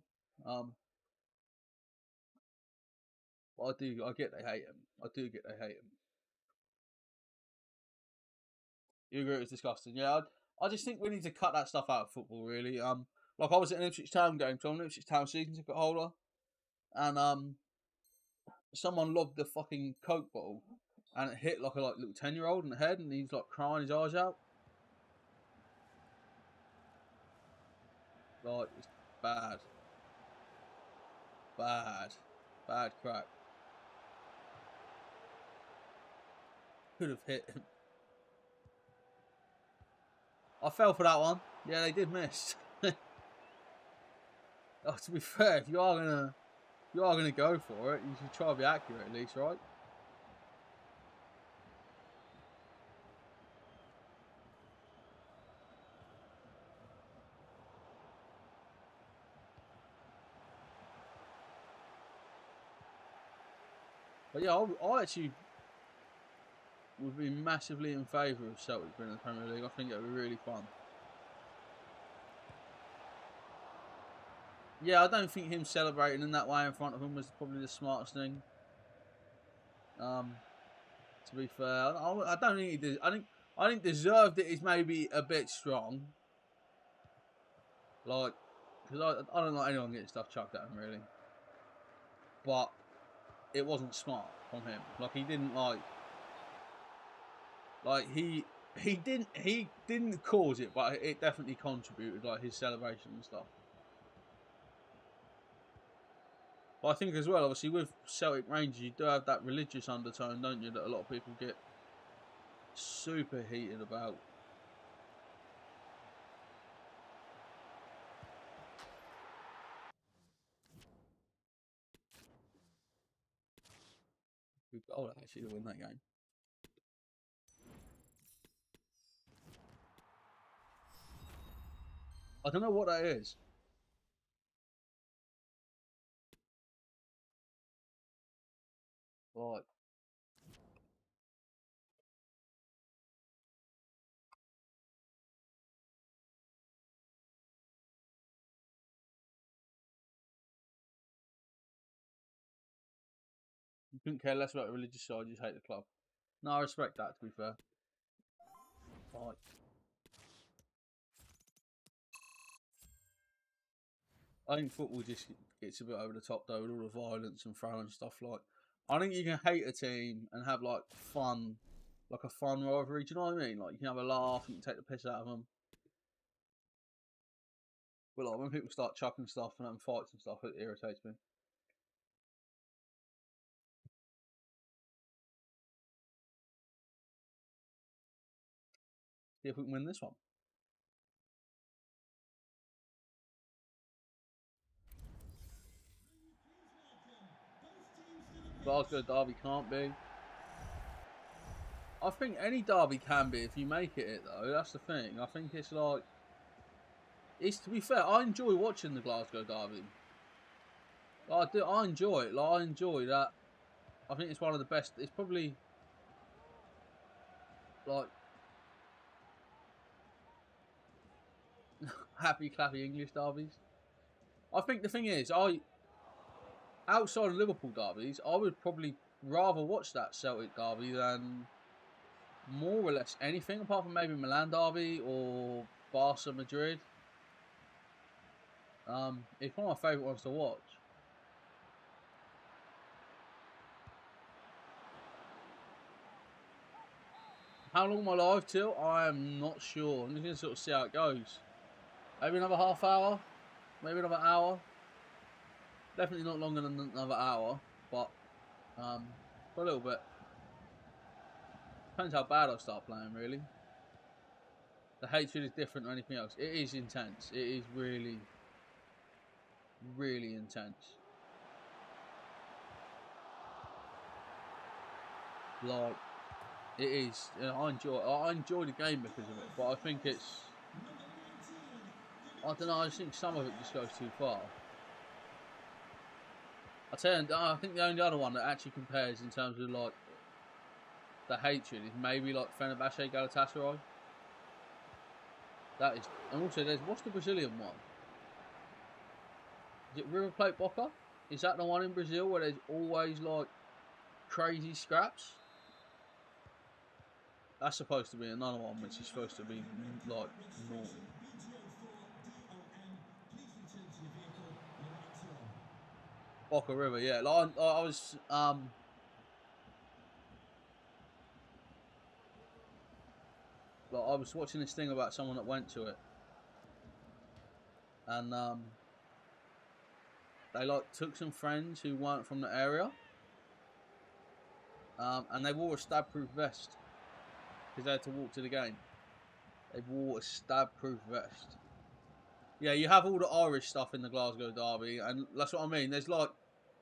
But I get they hate him. I do get they hate him. You agree it was disgusting? Yeah, I just think we need to cut that stuff out of football, really. Like I was at an Ipswich Town game, so I'm an Ipswich Town season ticket holder, and someone lobbed the fucking Coke bottle, and it hit like a little 10-year-old in the head, and he's like crying his eyes out. Like it's bad, bad crack. Could have hit him. I fell for that one. Yeah, they did miss. Oh, to be fair, if you are gonna you are going to go for it, you should try to be accurate at least, right? But yeah, I actually would be massively in favour of Celtic being in the Premier League. I think it would be really fun. Yeah, I don't think him celebrating in that way in front of him was probably the smartest thing. To be fair, I don't think he did. I think deserved it is maybe a bit strong. Like, because I don't like anyone getting stuff chucked at him really. But it wasn't smart from him. Like he didn't he didn't cause it, but it definitely contributed, like his celebration and stuff. But I think as well, obviously with Celtic Rangers, you do have that religious undertone, don't you? That a lot of people get super heated about. Good goal actually to win that game. I don't know what that is. Right. You couldn't care less about the religious side, you just hate the club. No, I respect that, to be fair. Right. I think football just gets a bit over the top though with all the violence and throwing stuff. Like, I think you can hate a team and have like fun, like a fun rivalry. Do you know what I mean? Like you can have a laugh, you can take the piss out of them. But like when people start chucking stuff and having fights and stuff, it irritates me. See if we can win this one. Glasgow derby can't be. I think any derby can be if you make it though. That's the thing. I think it's like, it's, to be fair, I enjoy watching the Glasgow derby. Like, I do. I enjoy it. Like I enjoy that. I think it's one of the best. It's probably like happy clappy English derbies. I think the thing is, outside of Liverpool derbies, I would probably rather watch that Celtic derby than more or less anything apart from maybe Milan derby or Barca Madrid. It's one of my favourite ones to watch. How long am I live till? I am not sure. I'm just going to sort of see how it goes. Maybe another half hour. Maybe another hour. Definitely not longer than another hour. But for a little bit. Depends how bad I start playing, really. The hatred is different than anything else. It is intense. It is really, really intense. Like, it is. You know, I enjoy the game because of it. But I think it's, I don't know. I just think some of it just goes too far. I tell you, I think the only other one that actually compares in terms of like the hatred is maybe like Fenerbahce Galatasaray. That is, and also there's, what's the Brazilian one? Is it River Plate Boca? Is that the one in Brazil where there's always like crazy scraps? That's supposed to be another one which is supposed to be like normal. Boca River, yeah. Like I was like I was watching this thing about someone that went to it, and they like took some friends who weren't from the area, and they wore a stab-proof vest because they had to walk to the game. They wore a stab-proof vest. Yeah, you have all the Irish stuff in the Glasgow derby, and that's what I mean. There's like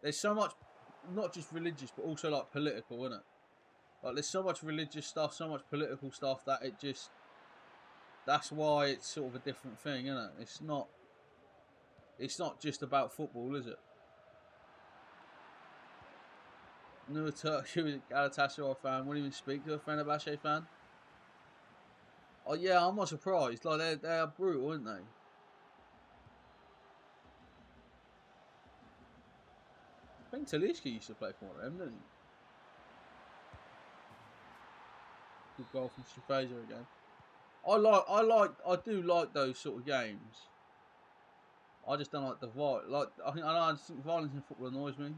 there's so much, not just religious, but also like political, isn't it? Like there's so much religious stuff, so much political stuff that it just, that's why it's sort of a different thing, isn't it? It's not just about football, is it? New Turkey was a Galatasaray fan. Wouldn't even speak to a Fenerbahce fan. Oh yeah, I'm not surprised. Like they are brutal, aren't they? I think Talisca used to play for one of them, didn't he? Good goal from Fraser again. I do like those sort of games. I just don't like the violence. I think violence in football annoys me.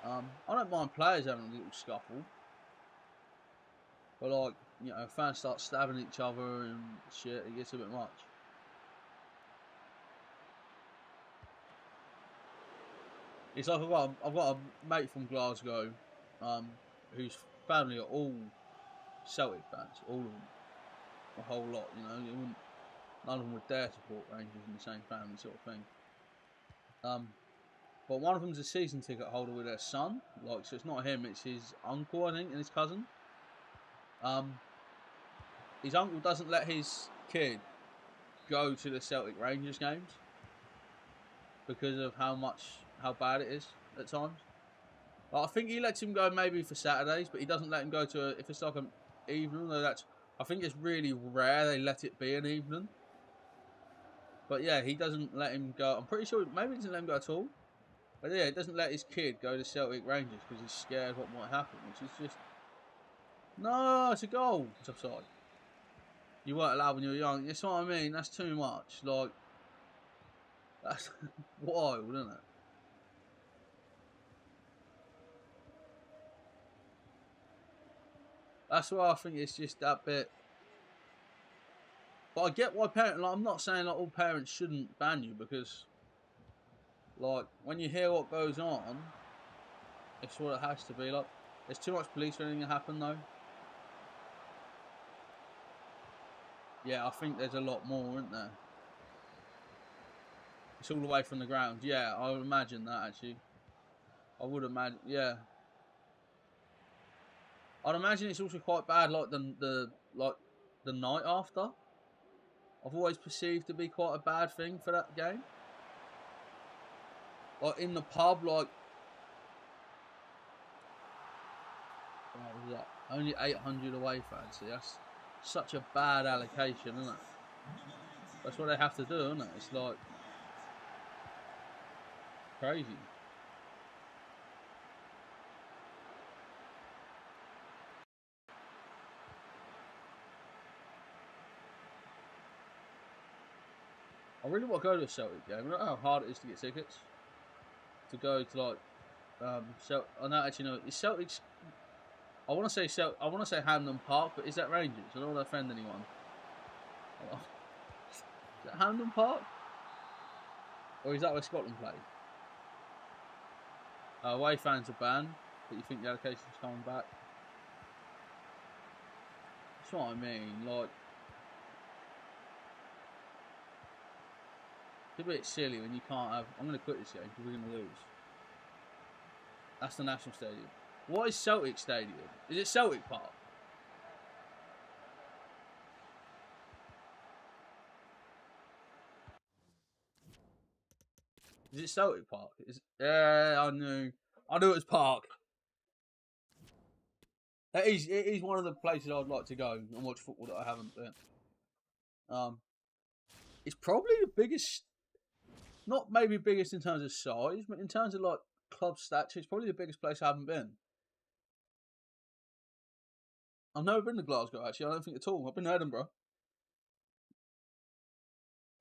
I don't mind players having a little scuffle, but like, you know, fans start stabbing each other and shit, it gets a bit much. It's like I've got a mate from Glasgow, whose family are all Celtic fans, all of them, a whole lot. You know, none of them would dare support Rangers in the same family, sort of thing. But one of them's a season ticket holder with their son. Like, so it's not him; it's his uncle, I think, and his cousin. His uncle doesn't let his kid go to the Celtic Rangers games because of how bad it is at times. Like, I think he lets him go maybe for Saturdays, but he doesn't let him go to if it's like an evening. Though I think it's really rare they let it be an evening. But yeah, he doesn't let him go. I'm pretty sure maybe he doesn't let him go at all. But yeah, he doesn't let his kid go to Celtic Rangers because he's scared what might happen, which is just, no, it's a goal. It's offside. You weren't allowed when you were young. That's what I mean. That's too much. Like, that's wild, isn't it? That's why I think it's just that bit. But I get why parents. Like, I'm not saying like all parents shouldn't ban you, because, like, when you hear what goes on, it's what it has to be. Like, there's too much police or anything to happen though. Yeah, I think there's a lot more, isn't there? It's all away from the ground. Yeah, I would imagine that actually. I would imagine. Yeah, I'd imagine it's also quite bad. Like the night after. I've always perceived to be quite a bad thing for that game. Like in the pub, like, what was that? Only 800 away fans. See, that's such a bad allocation, isn't it? That's what they have to do, isn't it? It's like crazy. I really want to go to a Celtic game. I don't know how hard it is to get tickets. To go to like, I don't actually know. Is Celtics? I want to say I want to say Hampden Park, but is that Rangers? I don't want to offend anyone. Oh. Is that Hampden Park? Or is that where Scotland play? Away fans are banned, but you think the allocation's coming back? That's what I mean. Like, it's a bit silly when you can't have. I'm going to quit this game because we're going to lose. That's the National Stadium. What is Celtic Stadium? Is it Celtic Park? Is it Celtic Park? Yeah, I knew it was Park. It is one of the places I'd like to go and watch football that I haven't been. It's probably the biggest, not maybe biggest in terms of size, but in terms of like club stature, it's probably the biggest place I haven't been. I've never been to Glasgow actually. I don't think at all. I've been to Edinburgh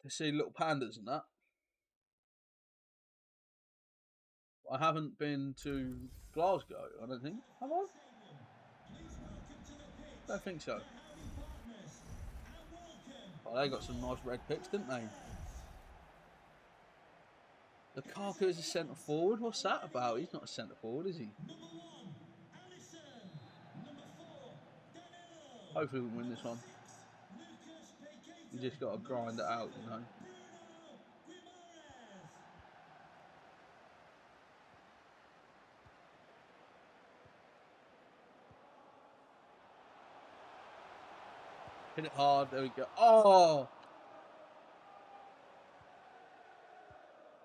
to see little pandas and that. I haven't been to Glasgow. I don't think. Have I? Don't think so. Oh, they got some nice red picks, didn't they? Lukaku is a centre forward. What's that about? He's not a centre forward, is he? Hopefully we can win this one. You just got to grind it out, you know. Hit it hard. There we go. Oh!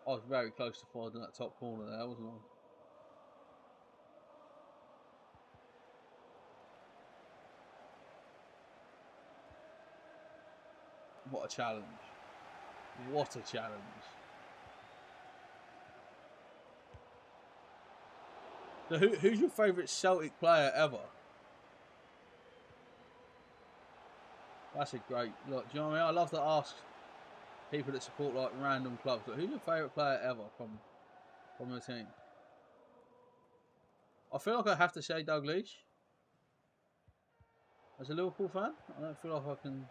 I was very close to finding that top corner there, wasn't I? What a challenge. What a challenge. So who's your favourite Celtic player ever? That's a great look. Do you know what I mean? I love to ask people that support like random clubs. But who's your favourite player ever from the team? I feel like I have to say Doug Leach. As a Liverpool fan, I don't feel like I can.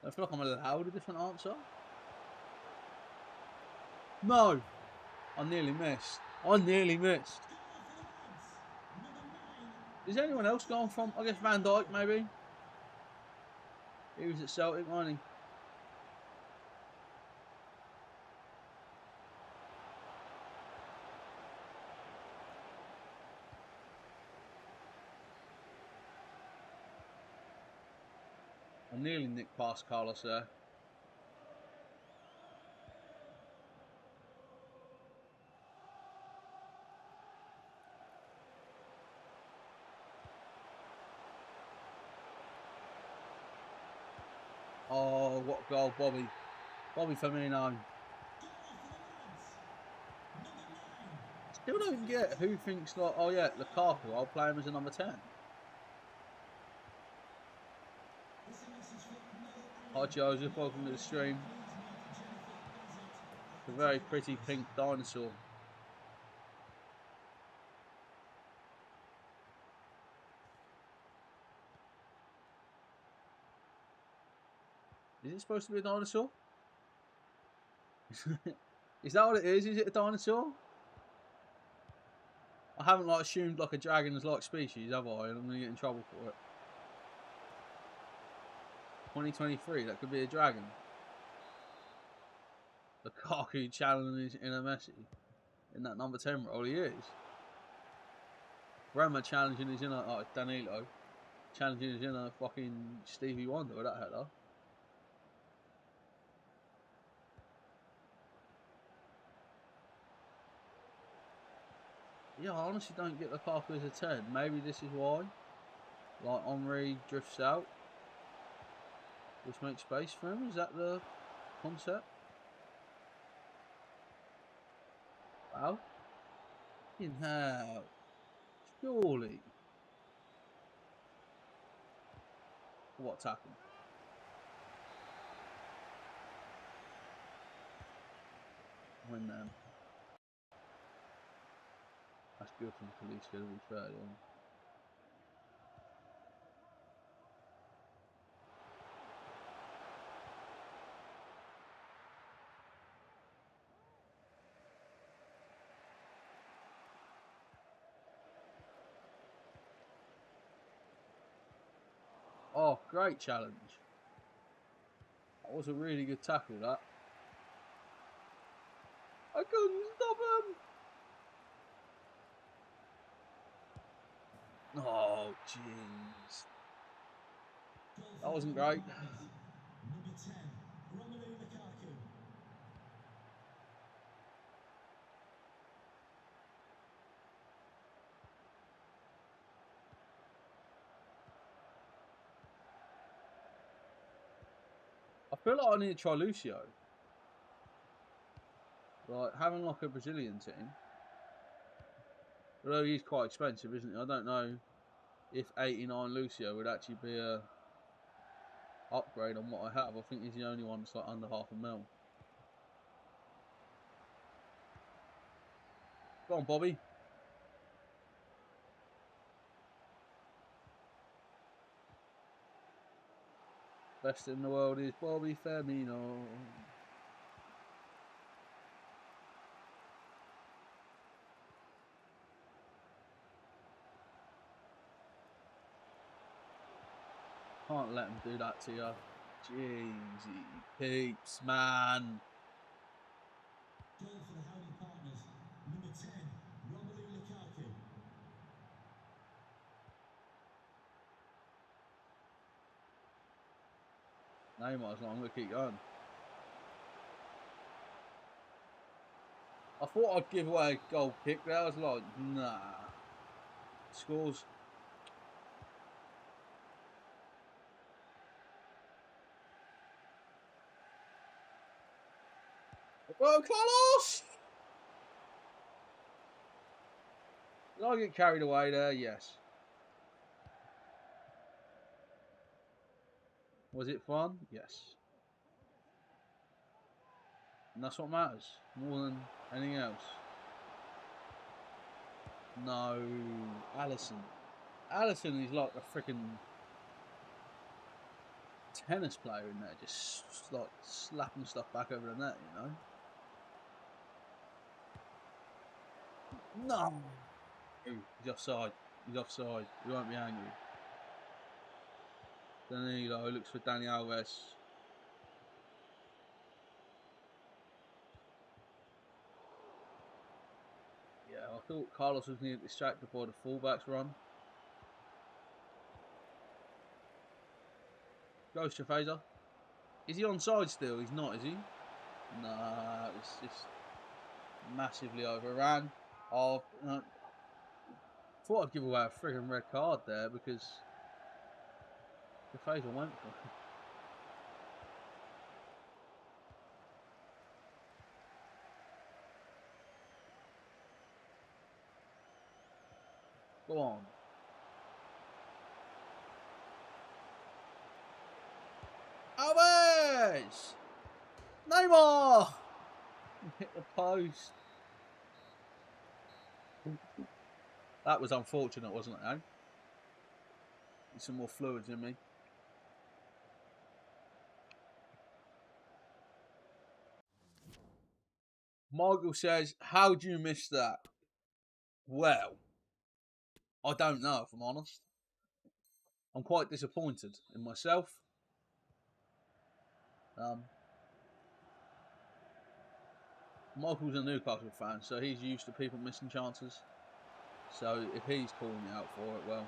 I feel like I'm allowed a different answer. No, I nearly missed. I nearly missed. Is anyone else going from? I guess Van Dijk maybe. He was at Celtic, wasn't he? I nearly nicked past Carlos there. Oh, what a goal, Bobby. Bobby Firmino. Still don't get who thinks like, oh yeah, Lukaku, I'll play him as a number 10. Hi Joseph, welcome to the stream. It's a very pretty pink dinosaur. Is it supposed to be a dinosaur? Is that what it is? Is it a dinosaur? I haven't like assumed like a dragon is like species, have I? And I'm gonna get in trouble for it. 2023, that could be a dragon. Lukaku challenging in a Messi in that number 10 role. He is. Roma challenging his inner Danilo. Challenging his inner fucking Stevie Wonder with that header. Yeah, I honestly don't get Lukaku as a 10. Maybe this is why. Like Henry drifts out, which makes space for him. Is that the concept? Wow. In how? Surely. What tackle? Win them. That's good from Kalisha, to be fair, yeah. Oh, great challenge. That was a really good tackle, that. I couldn't stop him! Oh, jeez. That wasn't great. I feel like I need to try Lucio. Like, having like a Brazilian team. Although he's quite expensive, isn't he? I don't know if 89 Lucio would actually be a upgrade on what I have. I think he's the only one that's like under $500,000. Go on, Bobby. Best in the world is Bobby Firmino. Can't let him do that to you. Jeezy peeps, man. Goal for the Howdy partners. Number 10, Romelu Lukaku. Neymar's not. I'm going to keep going. I thought I'd give away a goal kick there. I was like, nah. Scores. Well, Carlos! Did I get carried away there? Yes. Was it fun? Yes. And that's what matters. More than anything else. No. Allison. Allison is like a freaking tennis player in there. Just like slapping stuff back over the net, you know? No. He's offside. He's offside. He won't be angry. Danilo looks for Dani Alves. Yeah, I thought Carlos was going to get distracted by the fullbacks run. Goes to Fraser. Is he onside still? He's not, is he? Nah, it's just massively overran. Oh, thought I'd give away a friggin' red card there because the Fraser went for it. Go on. Alves! Neymar! Hit the post. That was unfortunate, wasn't it, eh? Need some more fluids in me. Michael says, how do you miss that? Well, I don't know, if I'm honest. I'm quite disappointed in myself. Michael's a Newcastle fan, so he's used to people missing chances. So if he's calling me out for it, well,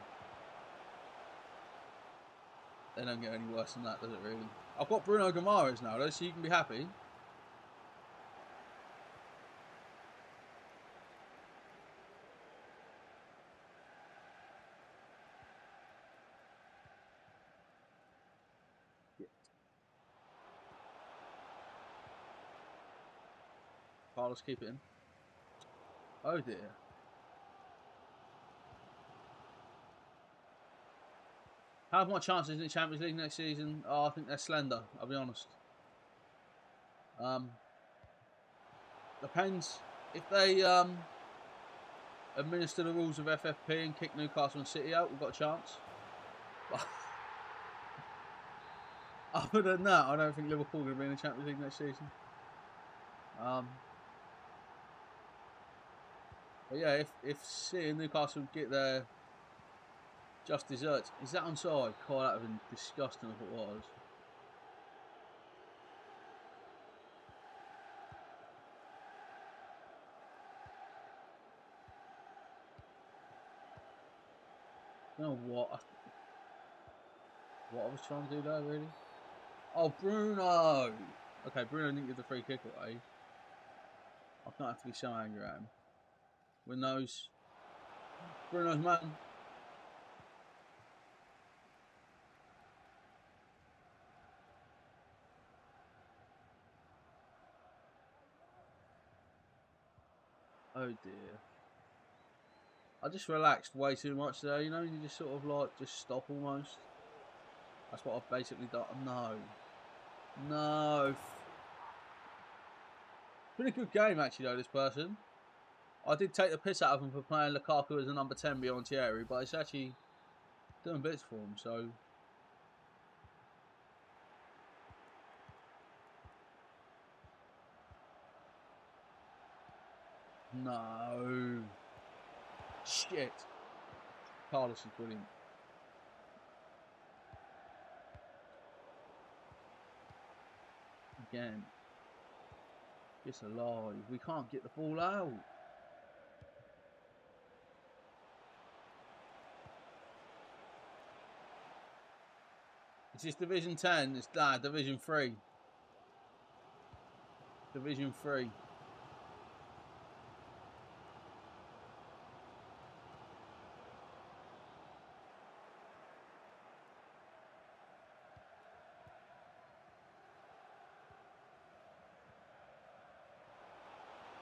they don't get any worse than that, does it really? I've got Bruno Guimaraes now, though, so you can be happy. Carlos, keep it in. Oh dear. How have my chances in the Champions League next season? Oh, I think they're slender, I'll be honest. Depends. If they administer the rules of FFP and kick Newcastle and City out, we've got a chance. Other than that, I don't think Liverpool are going to be in the Champions League next season. But yeah, if City and Newcastle get their just desserts, is that onside? God, that would have been disgusting if it was. I don't know what I was trying to do there, really. Oh, Bruno! Okay, Bruno didn't give the free kick away. I can't have to be so angry at him. Windows. Bruno's man. Oh dear. I just relaxed way too much there, you know, you just sort of like, just stop almost. That's what I've basically done. No. No. It's been a good game actually though, this person. I did take the piss out of him for playing Lukaku as a number 10 beyond Thierry, but it's actually doing bits for him, so... No. Shit. Carlos is brilliant. Again. It's alive. We can't get the ball out. It's just Division 10. It's Division 3. Division 3.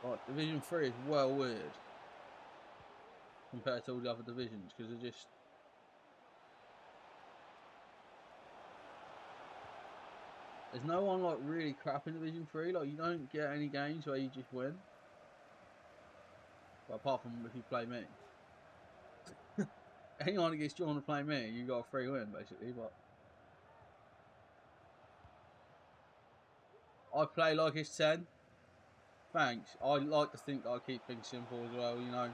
Right, Division 3 is well weird compared to all the other divisions because they're just... There's no one like really crap in Division 3. Like you don't get any games where you just win. Well, apart from if you play me. Anyone that gets drawn to play me, you got a free win basically. But I play like it's 10. Thanks. I like to think that I keep things simple as well, you know.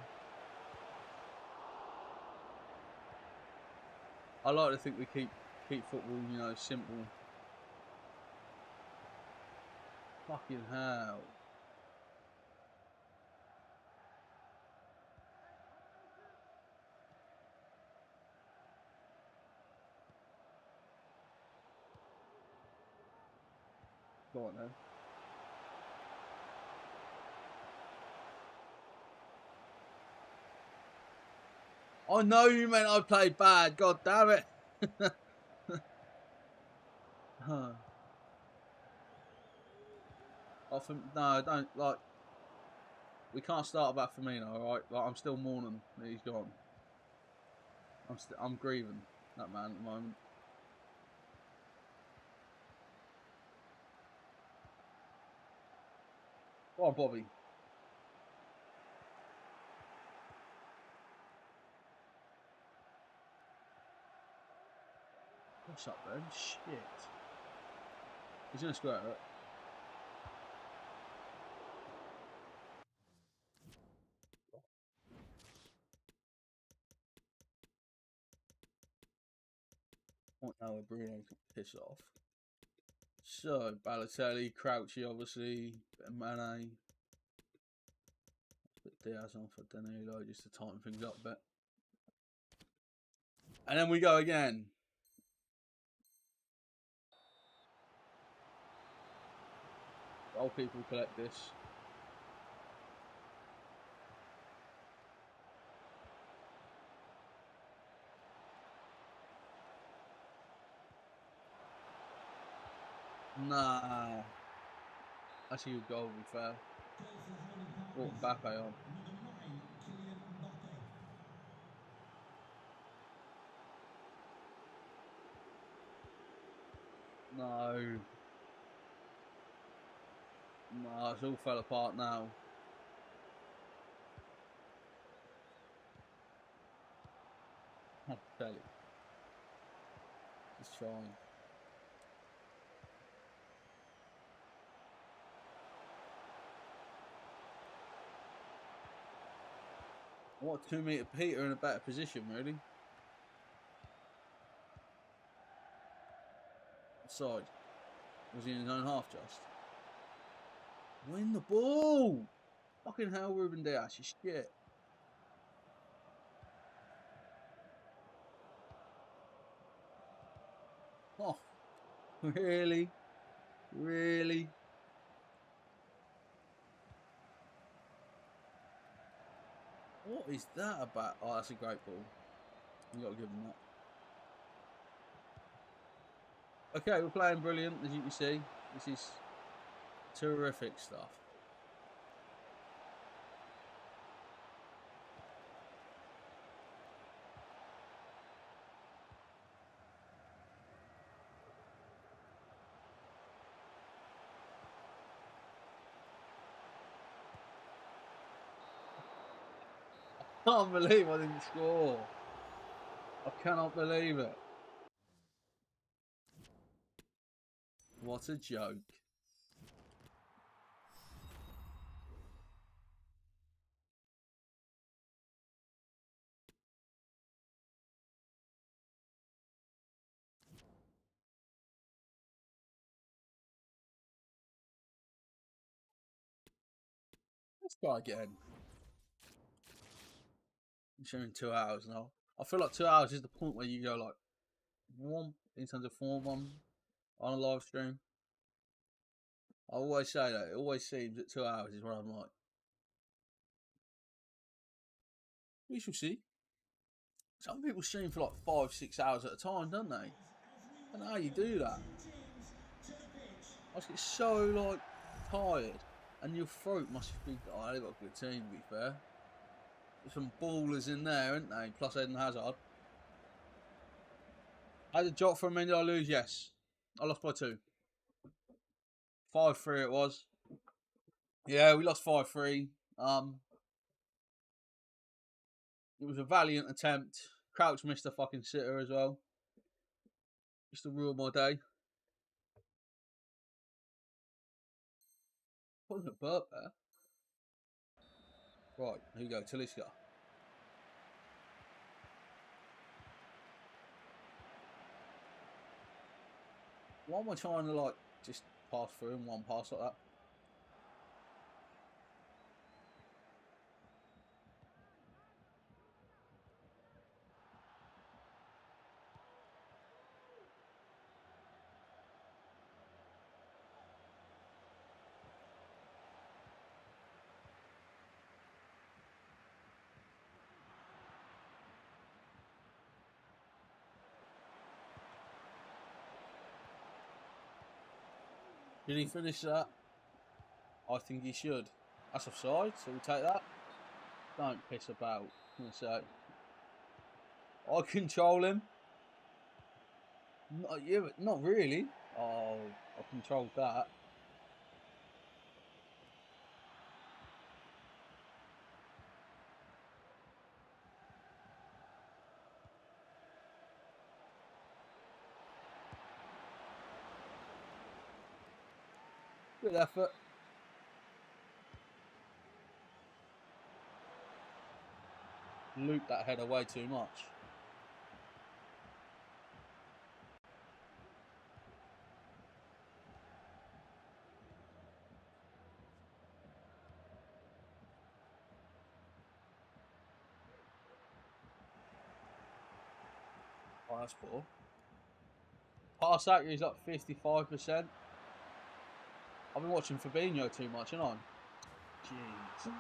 I like to think we keep football, you know, simple. Fucking hell. Go on then. I know you meant I played bad, god damn it. Huh. No, don't like. We can't start about Firmino, alright? Like I'm still mourning that he's gone. I'm grieving that man at the moment. Go on, Bobby. What's up, then? Shit. He's gonna square it. Point now where Bruno can piss off. So, Balotelli, Crouchy, obviously, bit of Mane. Put Diaz on for Danilo just to tighten things up a bit. And then we go again. Old people collect this. Nah. That's a good goal, to be fair. Brought Mbappe on. No. No, it's all fell apart now. I'll tell you. Just trying. What 2 metre Peter in a better position, really? Side. Was he in his own half just? Win the ball! Fucking hell, Ruben Dias, you shit. Oh, really? Really? What is that about? Oh, that's a great ball. You got to give him that. Okay, we're playing brilliant, as you can see. This is terrific stuff. I can't believe I didn't score. I cannot believe it. What a joke. Let's try again. I'm showing 2 hours now. I feel like 2 hours is the point where you go like, warm in terms of form on a live stream. I always say that. It always seems that 2 hours is when I'm like, we shall see. Some people stream for like 5-6 hours at a time, don't they? I don't know how you do that. I just get so like tired, and your throat must be. Oh, they've got a good team, to be fair. There's some ballers in there, aren't they? Plus Eden Hazard. I had a drop from him. Did I lose? Yes. I lost by 2. 5-3 it was. Yeah, we lost 5-3. It was a valiant attempt. Crouch missed a fucking sitter as well. Just to ruin my day. What was a burp there? Right, here you go, Talisca. Why am I trying to like just pass through in one pass like that? Did he finish that? I think he should. That's offside, so we take that. Don't piss about. I'm gonna say. I control him. Yeah, but not really. Oh, I controlled that. Good effort. Looped that header way too much. Oh, that's poor. Pass accuracy is like 55%. I've been watching Fabinho too much, haven't I? Jeez.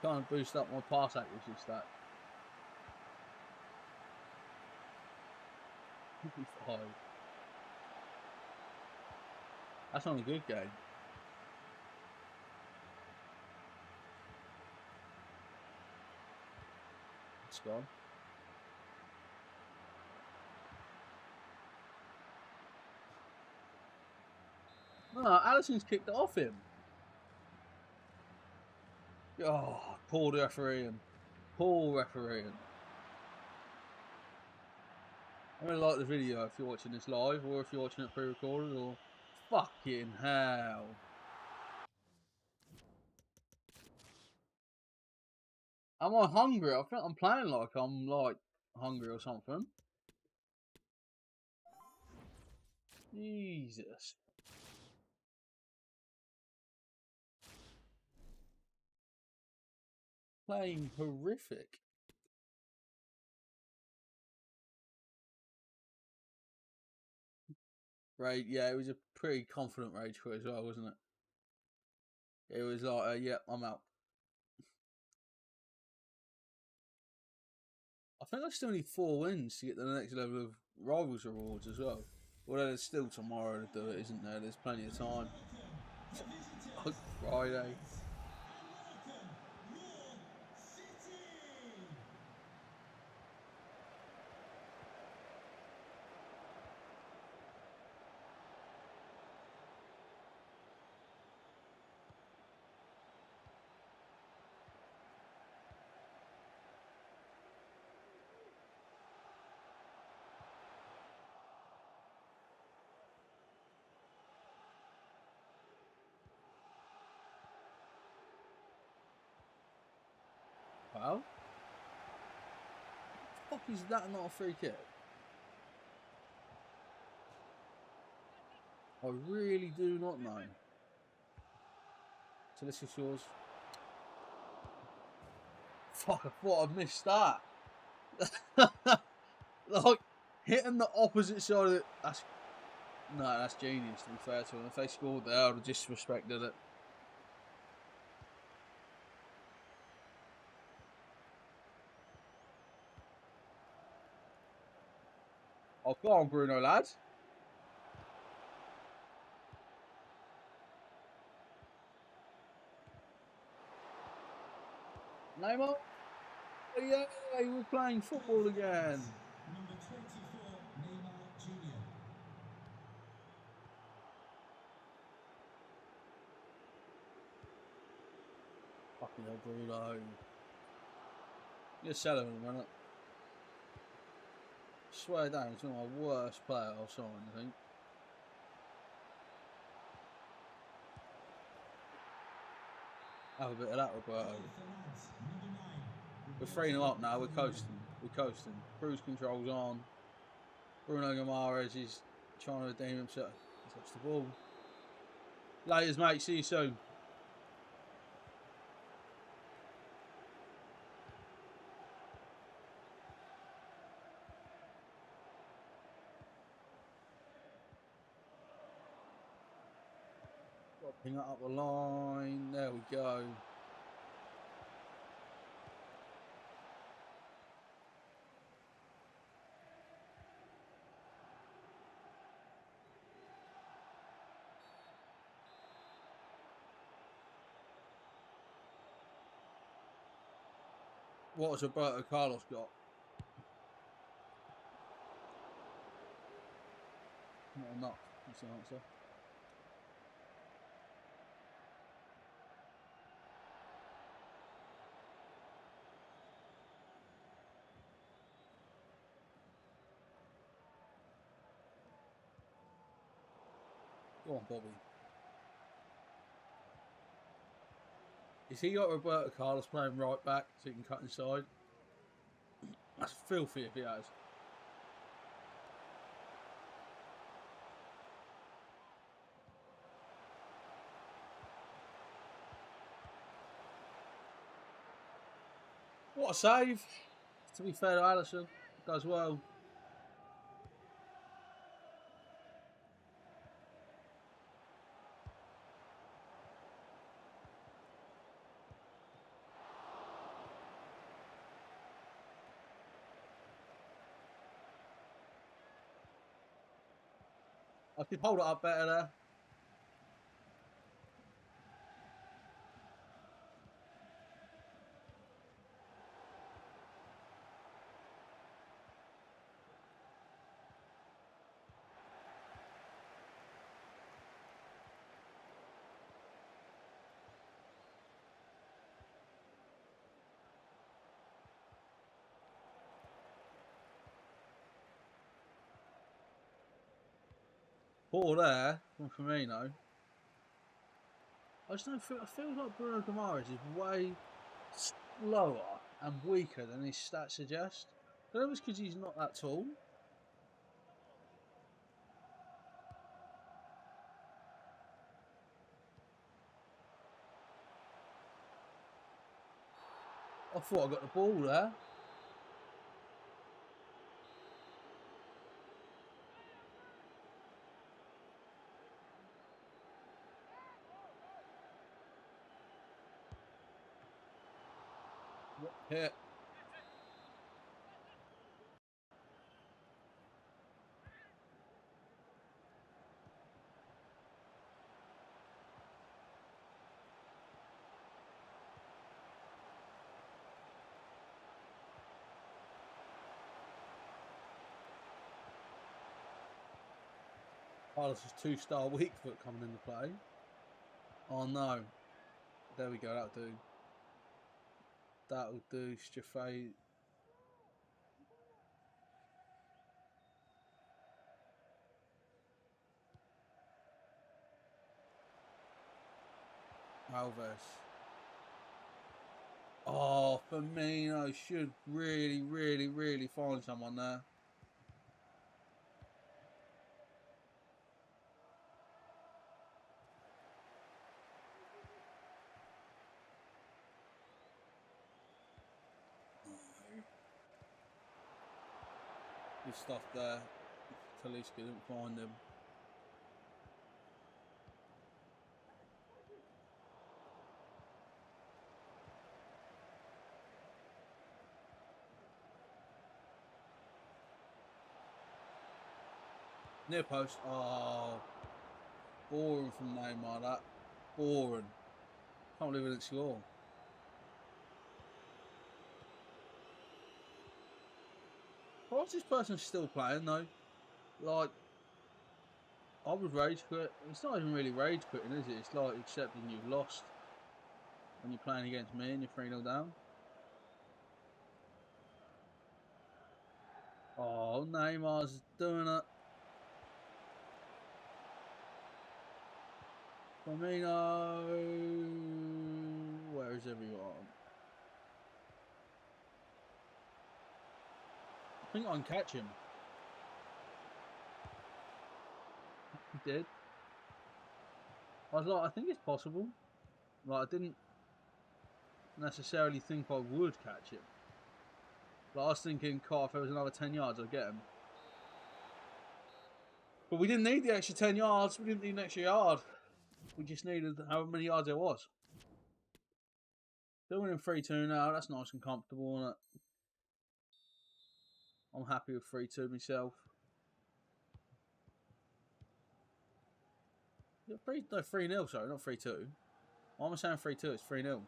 Trying to boost up my pass accuracy stat. 55. That's not a good game. It's gone. No, Allison's kicked it off him. Oh, poor refereeing. Poor refereeing. I'm going to like the video if you're watching this live, or if you're watching it pre-recorded, or fucking hell. Am I hungry? I think I'm playing like I'm like hungry or something. Jesus. Playing horrific. Right, yeah, it was a pretty confident rage quit as well, wasn't it? It was like, yeah, I'm out. I think I still need 4 wins to get to the next level of Rivals Rewards as well. Although there's still tomorrow to do it, isn't there? There's plenty of time. Friday. Well, what the fuck is that not a free kick? I really do not know. So this is yours. fuck, I thought I missed that. Like, hitting the opposite side of it. That's genius, to be fair to them. If they scored there, I would have disrespected it. Oh, go on, Bruno, lad. Neymar? Yeah, we're playing football again. Number 24, Neymar Jr. Fucking hell, Bruno. You're selling him, man. Swear down, he's one of my worst players I've signed, I think. Have a bit of that, Roberto. We're 3-0 up now, we're coasting. We're coasting. Cruise control's on. Bruno Guimaraes is trying to redeem himself. He's touched the ball. Laters, mate. See you soon. Ping that up the line. There we go. What has Roberto Carlos got? Not enough. That's the answer. Go on, Bobby. Is he got Roberto Carlos playing right back so he can cut inside? That's filthy if he has. What a save. To be fair to Alisson, does well. I could hold it up better there. Ball there from Firmino. I just don't feel. I feel like Bruno Guimaraes is way slower and weaker than his stats suggest. I don't know if it's because he's not that tall. I thought I got the ball there. Hit. Carlos is 2-star weak foot coming into play. Oh no. There we go, that'll do. That'll do, Stefan. Alves. Oh, Firmino should really find someone there. Good stuff there. Talisca didn't find him. Near post. Oh, boring from Neymar. That boring. Can't believe it didn't score. Why's this person still playing though? Like, I would rage quit. It's not even really rage quitting, is it? It's like accepting you've lost when you're playing against me and you're 3-0 down. Oh, Neymar's doing it. Firmino, where is everyone? I think I can catch him. He did. I was like, I think it's possible. Like, I didn't necessarily think I would catch him. Like, I was thinking, God, if there was another 10 yards, I'd get him. But we didn't need the extra 10 yards. We didn't need an extra yard. We just needed however many yards there was. Still winning 3-2 now. That's nice and comfortable, isn't it? I'm happy with 3-2 myself. Yeah, 3-0, sorry, not 3-2. Why am I saying 3-2? It's 3-0.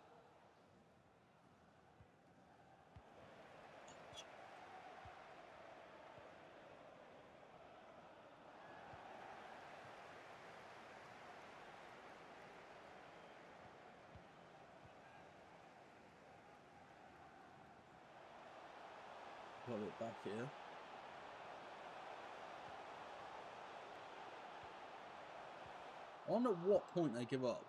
Got it back here. I wonder at what point they give up.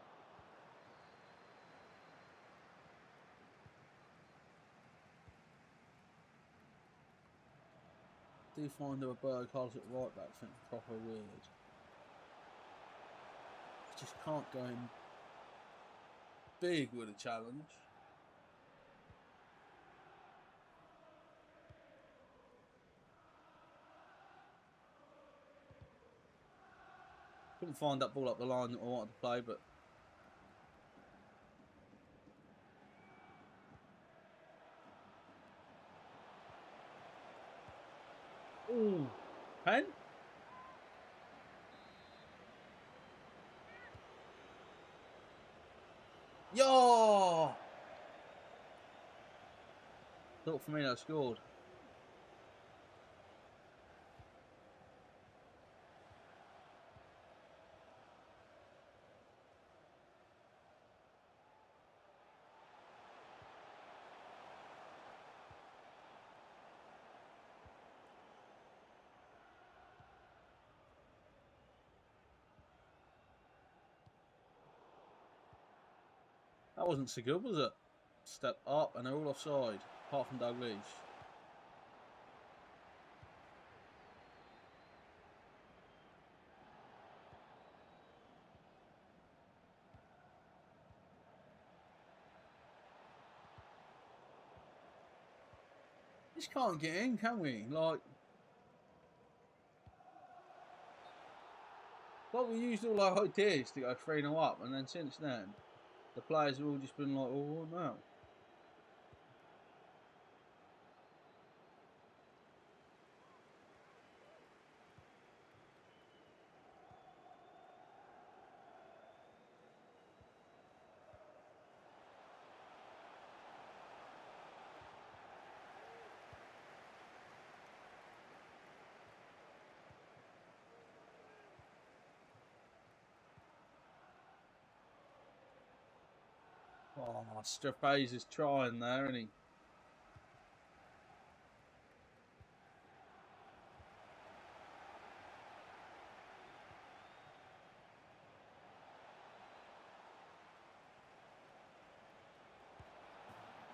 Do you find Roberto Carlos at right back? I think proper weird. I just can't go in big with a challenge. Couldn't find that ball up the line that I wanted to play, but ooh, pen? Yo! Thought Firmino scored. That wasn't so good, was it? Step up and they're all offside, apart from Dalglish. Just can't get in, can we? Like we used all our ideas to go 3-0 up, and then since then, the players have all just been like, oh no. Oh, Strapaz is trying there, isn't he?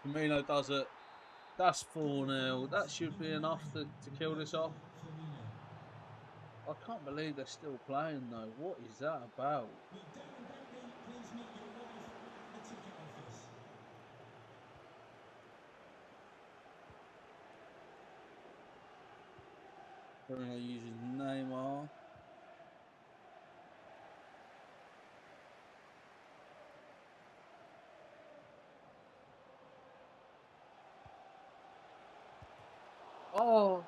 Firmino does it. That's 4-0. That should be enough to kill this off. I can't believe they're still playing though. What is that about? Please meet your wife at the ticket office. Bruno uses Neymar. Oh.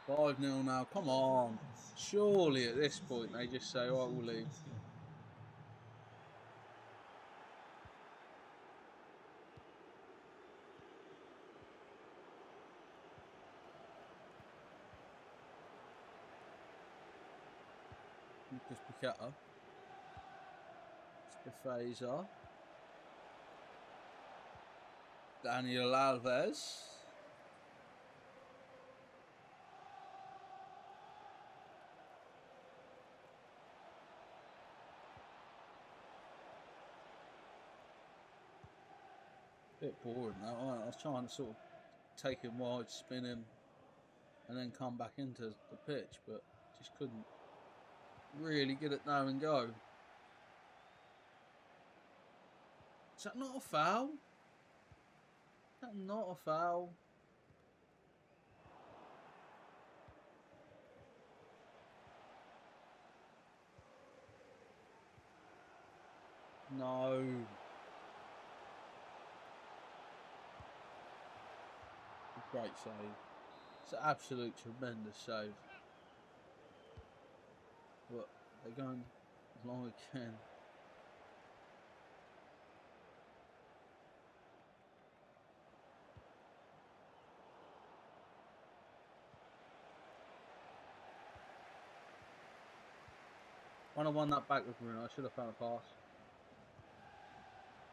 Five 0 now. Come on. Surely at this point they just say, "All right, we'll leave." Lucas Paqueta. Stefeza. Daniel Alves. Bit boring that one. I was trying to sort of take him wide, spin him, and then come back into the pitch, but just couldn't really get it now and go. Is that not a foul? Is that not a foul? No. Great save. It's an absolute tremendous save. But they're going long again. When I won that back with Bruno, I should have found a pass.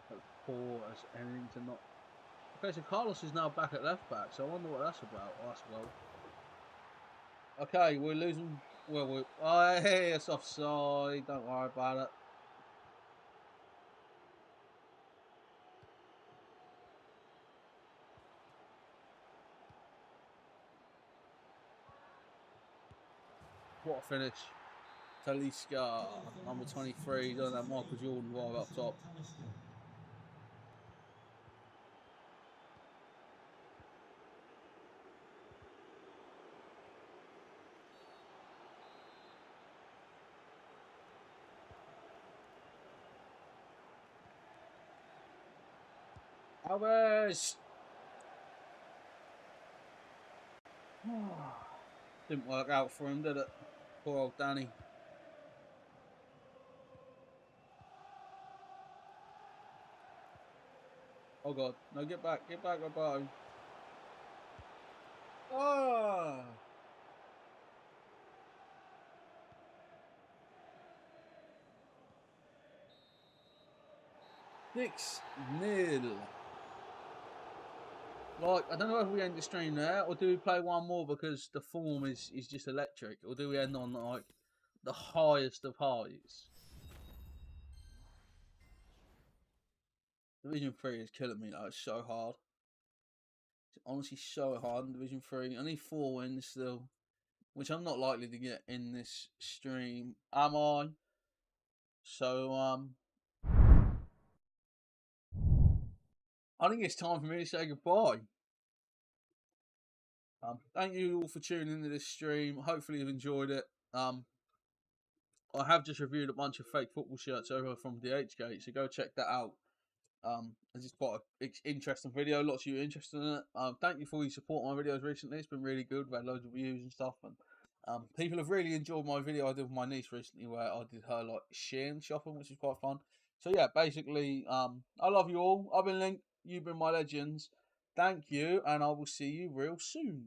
But poor as anything to not. Okay, so Carlos is now back at left back, so I wonder what that's about. Oh, that's a goal. Okay, we're losing. Well, we're. Oh, hey, it's offside. Don't worry about it. What a finish. Talisca, number 23, doing that Michael Jordan vibe up top. Alves! Didn't work out for him, did it? Poor old Danny. Oh god, no, get back, Roberto. Ah! 6-0. Like, I don't know if we end the stream there, or do we play one more because the form is just electric, or do we end on like the highest of highs? Division 3 is killing me though, it's so hard. It's honestly so hard in Division 3. I need 4 wins still, which I'm not likely to get in this stream, am I? So, I think it's time for me to say goodbye. Thank you all for tuning into this stream. Hopefully you've enjoyed it. I have just reviewed a bunch of fake football shirts over from DHgate, so go check that out. It's just quite an interesting video. Lots of you interested in it. Thank you for your support on my videos recently. It's been really good. We've had loads of views and stuff, and people have really enjoyed my video I did with my niece recently, where I did her like Shein shopping, which is quite fun. So yeah, basically, I love you all. I've been Link. You've been my legends. Thank you, and I will see you real soon.